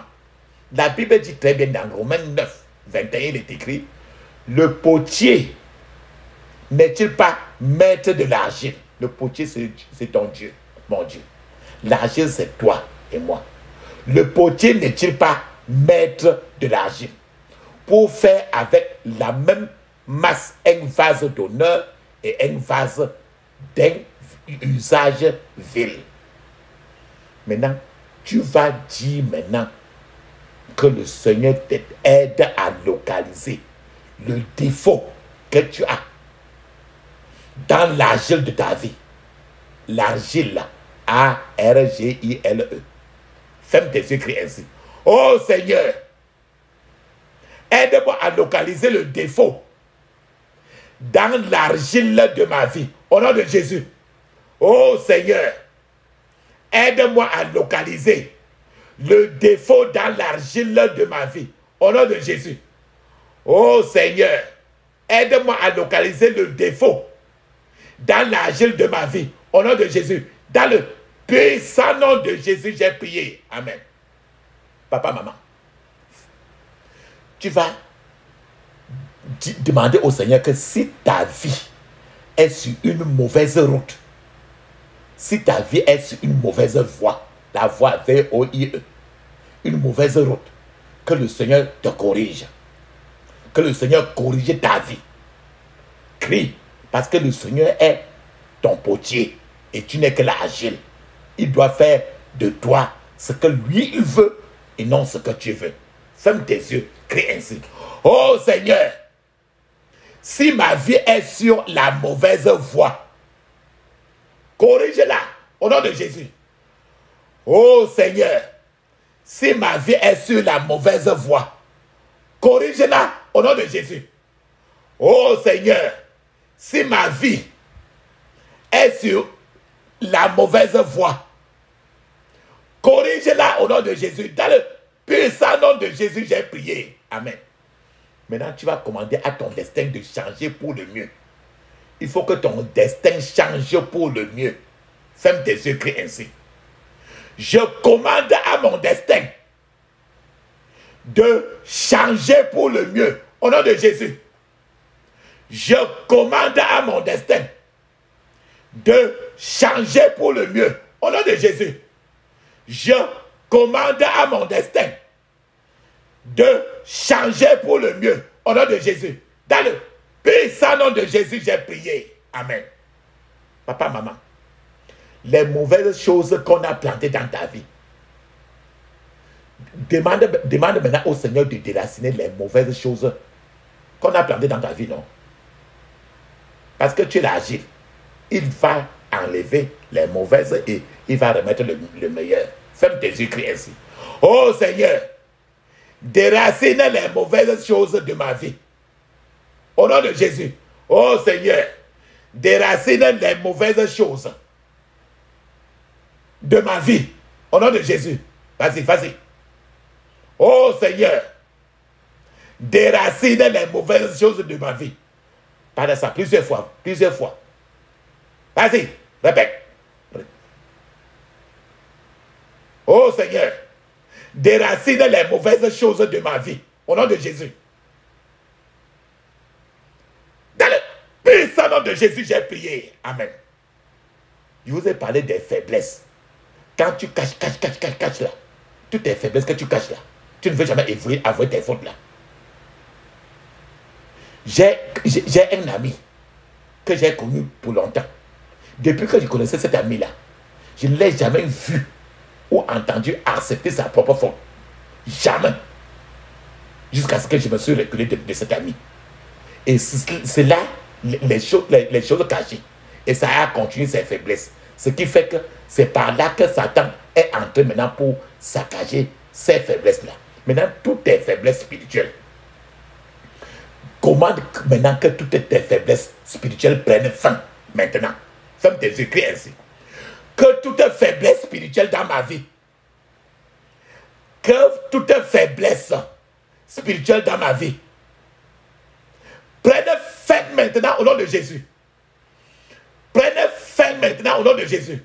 la Bible dit très bien dans Romains 9, 21, il est écrit, le potier n'est-il pas maître de l'argile? Le potier, c'est ton Dieu, mon Dieu. L'argile, c'est toi et moi. Le potier n'est-il pas maître de l'argile pour faire avec la même masse un vase d'honneur et un vase d'un usage vil? Maintenant, tu vas dire maintenant que le Seigneur t'aide à localiser le défaut que tu as dans l'argile de ta vie. L'argile, A-R-G-I-L-E. Ferme tes yeux, crie ainsi. Oh Seigneur, aide-moi à localiser le défaut dans l'argile de ma vie. Au nom de Jésus. Oh Seigneur, aide-moi à localiser le défaut dans l'argile de ma vie. Au nom de Jésus. Oh Seigneur, aide-moi à localiser le défaut dans l'argile de ma vie. Au nom de Jésus. Dans le puissant nom de Jésus, j'ai prié. Amen. Papa, maman, tu vas demander au Seigneur que si ta vie est sur une mauvaise route, si ta vie est sur une mauvaise voie, la voie V-O-I-E, une mauvaise route, que le Seigneur te corrige. Que le Seigneur corrige ta vie. Crie, parce que le Seigneur est ton potier et tu n'es que l'argile. Il doit faire de toi ce que lui il veut et non ce que tu veux. Ferme tes yeux, crie ainsi. Oh Seigneur, si ma vie est sur la mauvaise voie, corrige-la au nom de Jésus. Oh Seigneur, si ma vie est sur la mauvaise voie, corrige-la au nom de Jésus. Oh Seigneur, si ma vie est sur la mauvaise voie, corrige-la au nom de Jésus. Dans le puissant nom de Jésus, j'ai prié. Amen. Maintenant, tu vas commander à ton destin de changer pour le mieux. Il faut que ton destin change pour le mieux. Ferme tes yeux, crie ainsi. Je commande à mon destin de changer pour le mieux. Au nom de Jésus. Je commande à mon destin de changer pour le mieux. Au nom de Jésus. Je commande à mon destin de changer pour le mieux. Au nom de Jésus. Dans le puissant nom de Jésus, j'ai prié. Amen. Papa, maman, les mauvaises choses qu'on a plantées dans ta vie, demande maintenant au Seigneur de déraciner les mauvaises choses qu'on a plantées dans ta vie, non? Parce que tu es l'agile. Il va enlever les mauvaises et il va remettre le meilleur. Ferme tes yeux, crie ainsi. Oh Seigneur, déracine les mauvaises choses de ma vie. Au nom de Jésus. Oh Seigneur, déracine les mauvaises choses de ma vie. Au nom de Jésus. Vas-y, vas-y. Oh Seigneur, déracine les mauvaises choses de ma vie. Parle ça plusieurs fois, plusieurs fois. Vas-y, répète. Oh Seigneur, déracine les mauvaises choses de ma vie. Au nom de Jésus. Dans le puissant nom de Jésus, j'ai prié. Amen. Je vous ai parlé des faiblesses. Quand tu caches là, toutes tes faiblesses que tu caches là, tu ne veux jamais avouer tes fautes là. J'ai un ami que j'ai connu pour longtemps. Depuis que je connaissais cet ami-là, je ne l'ai jamais vu ou entendu accepter sa propre faute. Jamais. Jusqu'à ce que je me suis reculé de cet ami. Et c'est là les choses cachées. Et ça a continué ses faiblesses. Ce qui fait que c'est par là que Satan est entré maintenant pour saccager ces faiblesses-là. Maintenant, toutes tes faiblesses spirituelles. Commande maintenant que toutes tes faiblesses spirituelles prennent fin. Maintenant. Ferme tes yeux, crie ainsi. Que toute faiblesse spirituelle dans ma vie, que toute faiblesse spirituelle dans ma vie, prenne fin maintenant au nom de Jésus. Prenne fin maintenant au nom de Jésus.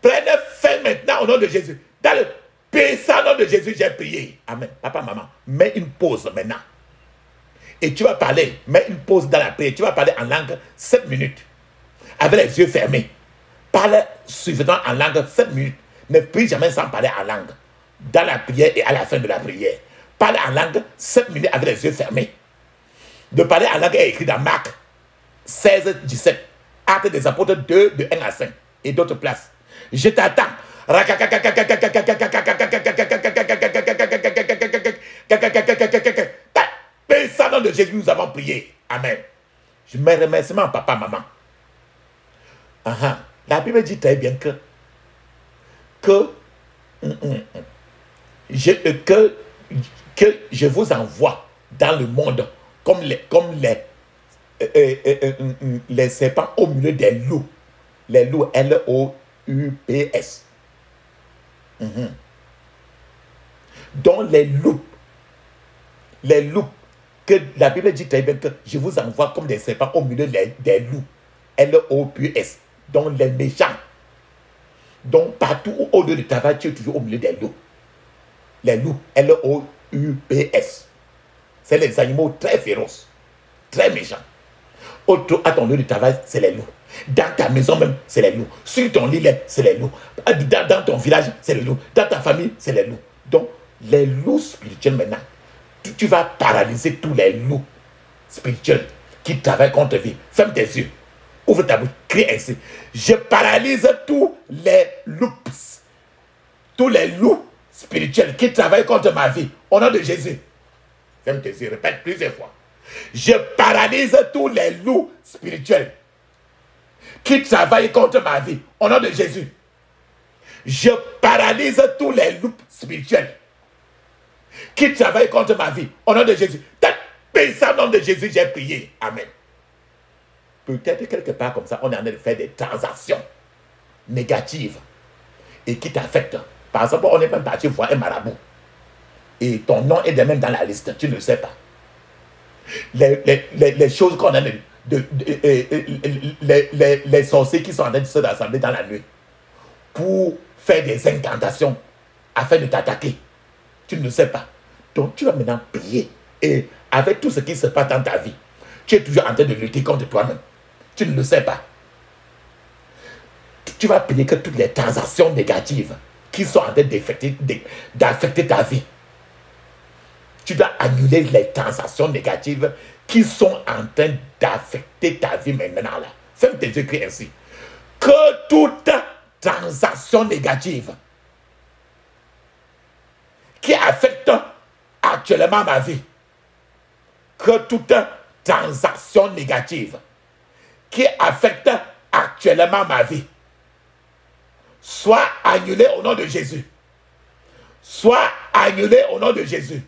Prenne fin maintenant au nom de Jésus. Dans le puissant nom de Jésus, j'ai prié. Amen. Papa, maman, mets une pause maintenant. Et tu vas parler, mets une pause dans la prière. Tu vas parler en langue 7 minutes. Avec les yeux fermés. Parle suffisamment en langue 7 minutes. Ne prie jamais sans parler en langue. Dans la prière et à la fin de la prière. Parle en langue 7 minutes avec les yeux fermés. De parler en langue est écrit dans Marc 16, 17. Actes des apôtres 2, de 1 à 5. Et d'autres places. Je t'attends. Puissant nom de Jésus, nous avons prié. Amen. Je me remercie, papa, maman. La Bible dit très bien que je vous envoie dans le monde comme les serpents au milieu des loups. Les loups, L-O-U-P-S. Donc les loups, que la Bible dit très bien que je vous envoie comme des serpents au milieu des loups. L-O-P-S. Donc les méchants. Donc partout au lieu de travail, tu es toujours au milieu des loups. Les loups, L-O-U-P-S. C'est les animaux très féroces, très méchants. Autour à ton lieu de travail, c'est les loups. Dans ta maison même, c'est les loups. Sur ton lit, c'est les loups. Dans ton village, c'est les loups. Dans ta famille, c'est les loups. Donc, les loups spirituels maintenant, tu vas paralyser tous les loups spirituels qui travaillent contre ta vie. Ferme tes yeux. Ouvre ta bouche. Crie ainsi. Je paralyse tous les loups. Tous les loups spirituels qui travaillent contre ma vie. Au nom de Jésus. Ferme tes yeux. Répète plusieurs fois. Je paralyse tous les loups spirituels qui travaillent contre ma vie. Au nom de Jésus. Je paralyse tous les loups spirituels qui travaillent contre ma vie. Au nom de Jésus. Au nom de Jésus, j'ai prié. Amen. Peut-être quelque part comme ça, on est en train de faire des transactions négatives et qui t'affectent. Par exemple, on est même parti voir un marabout. Et ton nom est de même dans la liste. Tu ne le sais pas. Les choses qu'on a les sorciers qui sont en train de se rassembler dans la nuit pour faire des incantations afin de t'attaquer. Tu ne le sais pas. Donc tu vas maintenant prier. Et avec tout ce qui se passe dans ta vie, tu es toujours en train de lutter contre toi-même. Tu ne le sais pas. Tu vas prier que toutes les transactions négatives qui sont en train d'affecter ta vie, tu dois annuler les transactions négatives qui sont en train d'affecter ta vie maintenant là. Ferme tes yeux, crie ainsi. Que toute transaction négative qui affecte actuellement ma vie, que toute transaction négative qui affecte actuellement ma vie soit annulée au nom de Jésus. Soit annulée au nom de Jésus.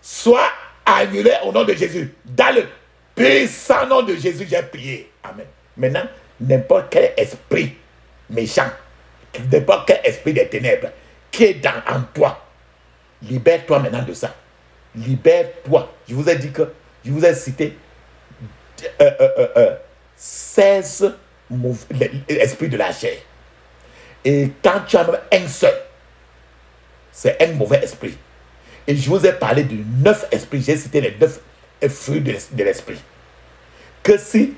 Soit annulé au nom de Jésus. Dans le puissant nom de Jésus, j'ai prié. Amen. Maintenant, n'importe quel esprit méchant, n'importe quel esprit des ténèbres qui est en toi, libère-toi maintenant de ça. Libère-toi. Je vous ai dit que, je vous ai cité 16 esprits de la chair. Et quand tu as même un seul, c'est un mauvais esprit. Et je vous ai parlé de 9 esprits. J'ai cité les 9 fruits de l'esprit. Que s'il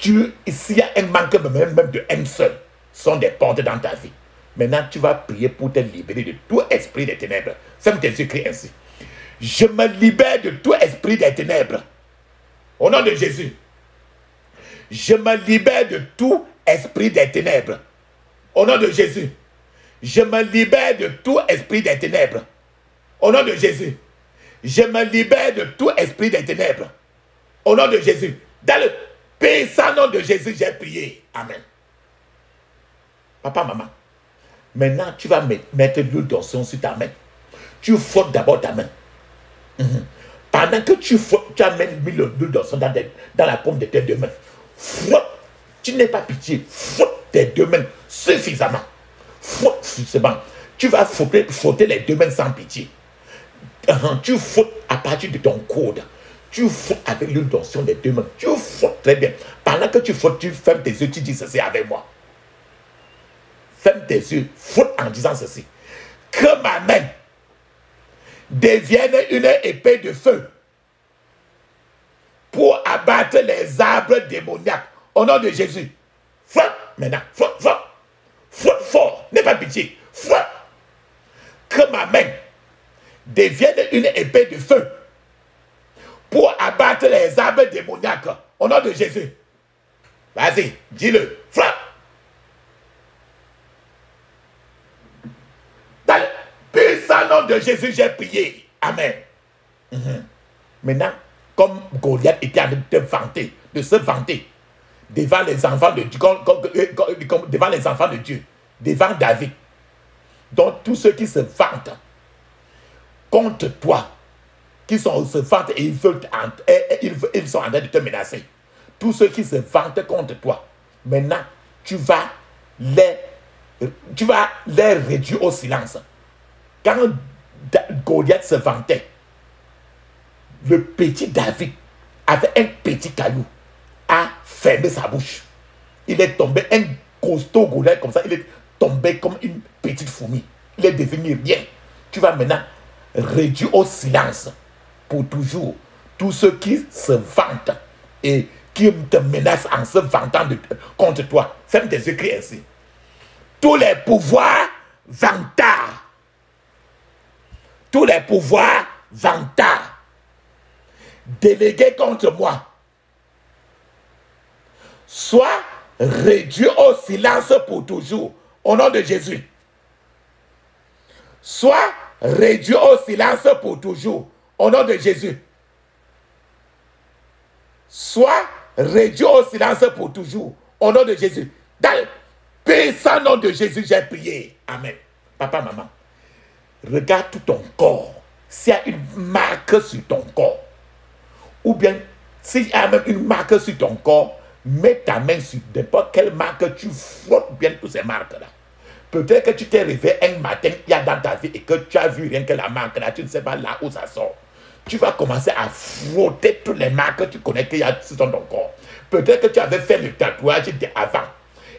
y a un manque même de un seul, sont des portes dans ta vie. Maintenant, tu vas prier pour te libérer de tout esprit des ténèbres. Ferme tes yeux, crie ainsi. Je me libère de tout esprit des ténèbres. Au nom de Jésus. Je me libère de tout esprit des ténèbres. Au nom de Jésus. Je me libère de tout esprit des ténèbres. Au nom de Jésus. Je me libère de tout esprit des ténèbres. Au nom de Jésus. Dans le puissant nom de Jésus, j'ai prié. Amen. Papa, maman. Maintenant, tu vas mettre l'huile d'onction sur ta main. Tu frottes d'abord ta main. Pendant que tu frottes, tu as même mis l'huile d'onction dans la paume de tes deux mains. Frotte. Tu n'es pas pitié. Frotte tes deux mains suffisamment. Frotte suffisamment. Tu vas frotter les deux mains sans pitié. Tu frottes à partir de ton coude. Tu frottes avec l'huile d'onction des deux mains. Tu frottes très bien. Pendant que tu frottes, tu fermes tes yeux, tu dis ceci avec moi. Ferme tes yeux, frotte en disant ceci. Que ma main devienne une épée de feu pour abattre les arbres démoniaques. Au nom de Jésus. Frotte maintenant. Frotte, frotte. Frotte fort. N'aie pas pitié. Frotte. Que ma main devienne une épée de feu pour abattre les arbres démoniaques. Au nom de Jésus. Vas-y, dis-le. Frotte. Dans le puissant nom de Jésus, j'ai prié. Amen. Maintenant, comme Goliath était en train de se vanter devant les enfants de Dieu, devant les enfants de Dieu, devant David. Donc, tous ceux qui se vantent contre toi, qui se vantent et ils sont en train de te menacer. Tous ceux qui se vantent contre toi, maintenant, tu vas les réduire au silence. Quand Goliath se vantait, le petit David, avec un petit caillou, a fermé sa bouche. Il est tombé, un costaud Goliath comme ça, il est tombé comme une petite fourmi. Il est devenu rien. Tu vas maintenant réduire au silence pour toujours tous ceux qui se vantent et qui te menacent en se vantant contre toi. Ferme tes yeux, crie ainsi. Tous les pouvoirs vantards, tous les pouvoirs vantards délégués contre moi, soient réduits au silence pour toujours, au nom de Jésus. Sois réduit au silence pour toujours, au nom de Jésus. Sois réduit au silence pour toujours, au nom de Jésus. Dans le puissant nom de Jésus, j'ai prié. Amen. Papa, maman, regarde tout ton corps. S'il y a une marque sur ton corps, ou bien s'il y a même une marque sur ton corps, mets ta main sur n'importe quelle marque, tu frottes bien toutes ces marques-là. Peut-être que tu t'es réveillé un matin, il y a dans ta vie, et que tu as vu rien que la marque là, tu ne sais pas là où ça sort. Tu vas commencer à frotter toutes les marques que tu connais qu'il y a sur ton corps. Peut-être que tu avais fait le tatouage avant.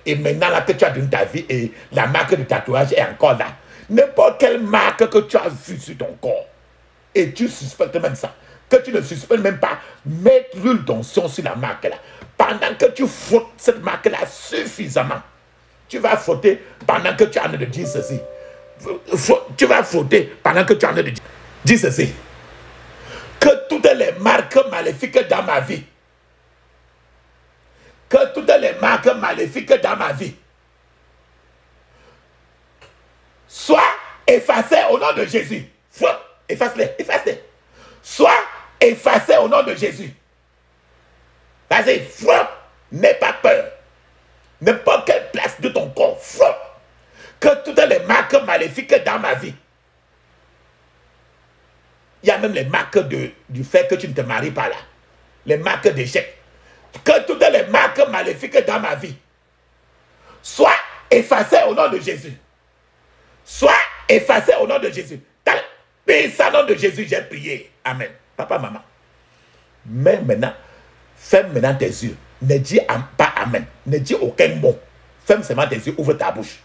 Et maintenant là que tu as donné ta vie et la marque de tatouage est encore là. N'importe quelle marque que tu as vue sur ton corps. Et tu suspectes même ça. Que tu ne suspectes même pas. Mets l'huile d'onction sur la marque là. Pendant que tu frottes cette marque là suffisamment. Tu vas frotter pendant que tu es en train de dire ceci. Tu vas frotter pendant que tu es en train de dire ceci. Que toutes les marques maléfiques dans ma vie, que toutes les marques maléfiques dans ma vie soient effacées au nom de Jésus. Efface-les, efface-les. Soient effacées au nom de Jésus. Vas-y, n'aie pas peur. N'importe quelle place de ton corps, que toutes les marques maléfiques dans ma vie. Il y a même les marques du fait que tu ne te maries pas là. Les marques d'échec. Que toutes les marques maléfiques dans ma vie soient effacées au nom de Jésus. Soient effacées au nom de Jésus. Dans le puissant nom de Jésus, j'ai prié. Amen. Papa, maman. Mais maintenant, ferme maintenant tes yeux. Ne dis pas Amen. Ne dis aucun mot. Ferme seulement tes yeux, ouvre ta bouche.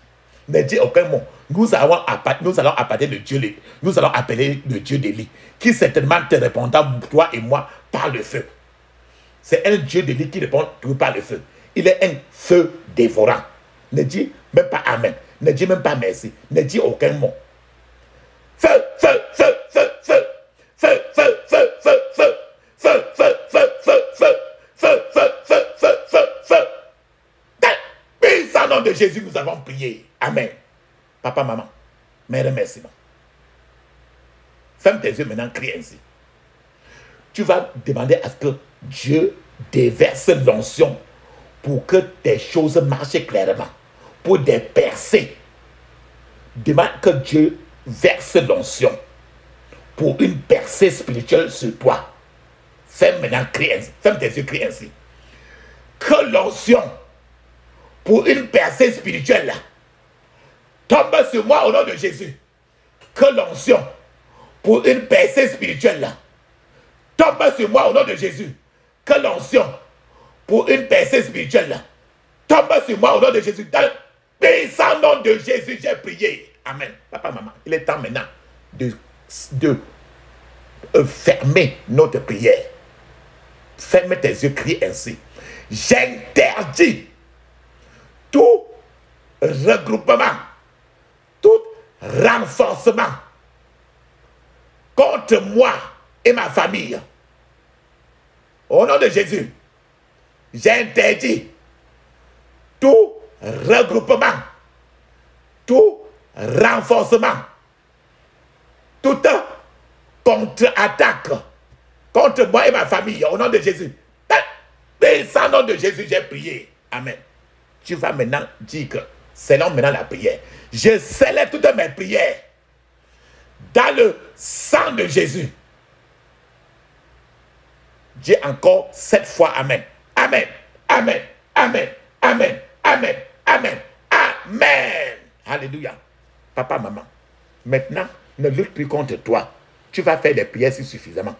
Ne dis aucun mot. Nous allons appeler le Dieu. Nous allons appeler le Dieu d'Élie, qui certainement te répondra, toi et moi, par le feu. C'est un Dieu d'Élie qui répond par le feu. Il est un feu dévorant. Ne dis même pas Amen. Ne dis même pas merci. Ne dis aucun mot. Feu, feu, feu, feu, feu. Feu, feu, feu, feu, feu. Feu, feu, feu, feu, feu. Feu, feu, feu, feu, feu, feu. Dans le puissant nom de Jésus, nous avons prié. Amen. Papa, maman, mes remerciements. Ferme tes yeux maintenant, crie ainsi. Tu vas demander à ce que Dieu déverse l'onction pour que tes choses marchent clairement. Pour des percées. Demande que Dieu verse l'onction pour une percée spirituelle sur toi. Ferme maintenant, crie ainsi. Ferme tes yeux, crie ainsi. Que l'onction pour une percée spirituelle tombe sur moi au nom de Jésus. Que l'onction pour une percée spirituelle tombe sur moi au nom de Jésus. Que l'onction pour une percée spirituelle tombe sur moi au nom de Jésus. Dans le puissant nom de Jésus, j'ai prié. Amen. Papa, maman, il est temps maintenant de fermer notre prière. Ferme tes yeux, crie ainsi. J'interdis tout regroupement, tout renforcement contre moi et ma famille. Au nom de Jésus, j'interdis tout regroupement, tout renforcement, toute contre-attaque contre moi et ma famille. Au nom de Jésus. Dans le nom de Jésus, j'ai prié. Amen. Tu vas maintenant dire que, selon maintenant la prière, je scelle toutes mes prières dans le sang de Jésus. Dis encore 7 fois Amen. Amen. Amen. Amen. Amen. Amen. Amen. Amen. Alléluia. Papa, maman, maintenant, ne lutte plus contre toi. Tu vas faire des prières si suffisamment.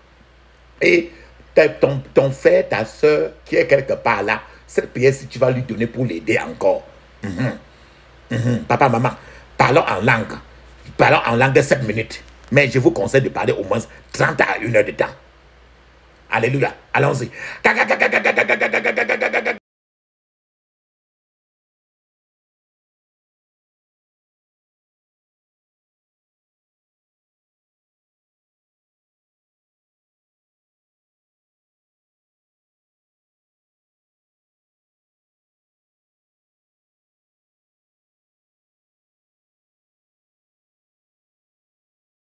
Et ton frère, ta soeur qui est quelque part là, cette prière, si tu vas lui donner pour l'aider encore. Papa, maman, parlons en langue. Parlons en langue de 7 minutes. Mais je vous conseille de parler au moins 30 à 1 heure de temps. Alléluia. Allons-y.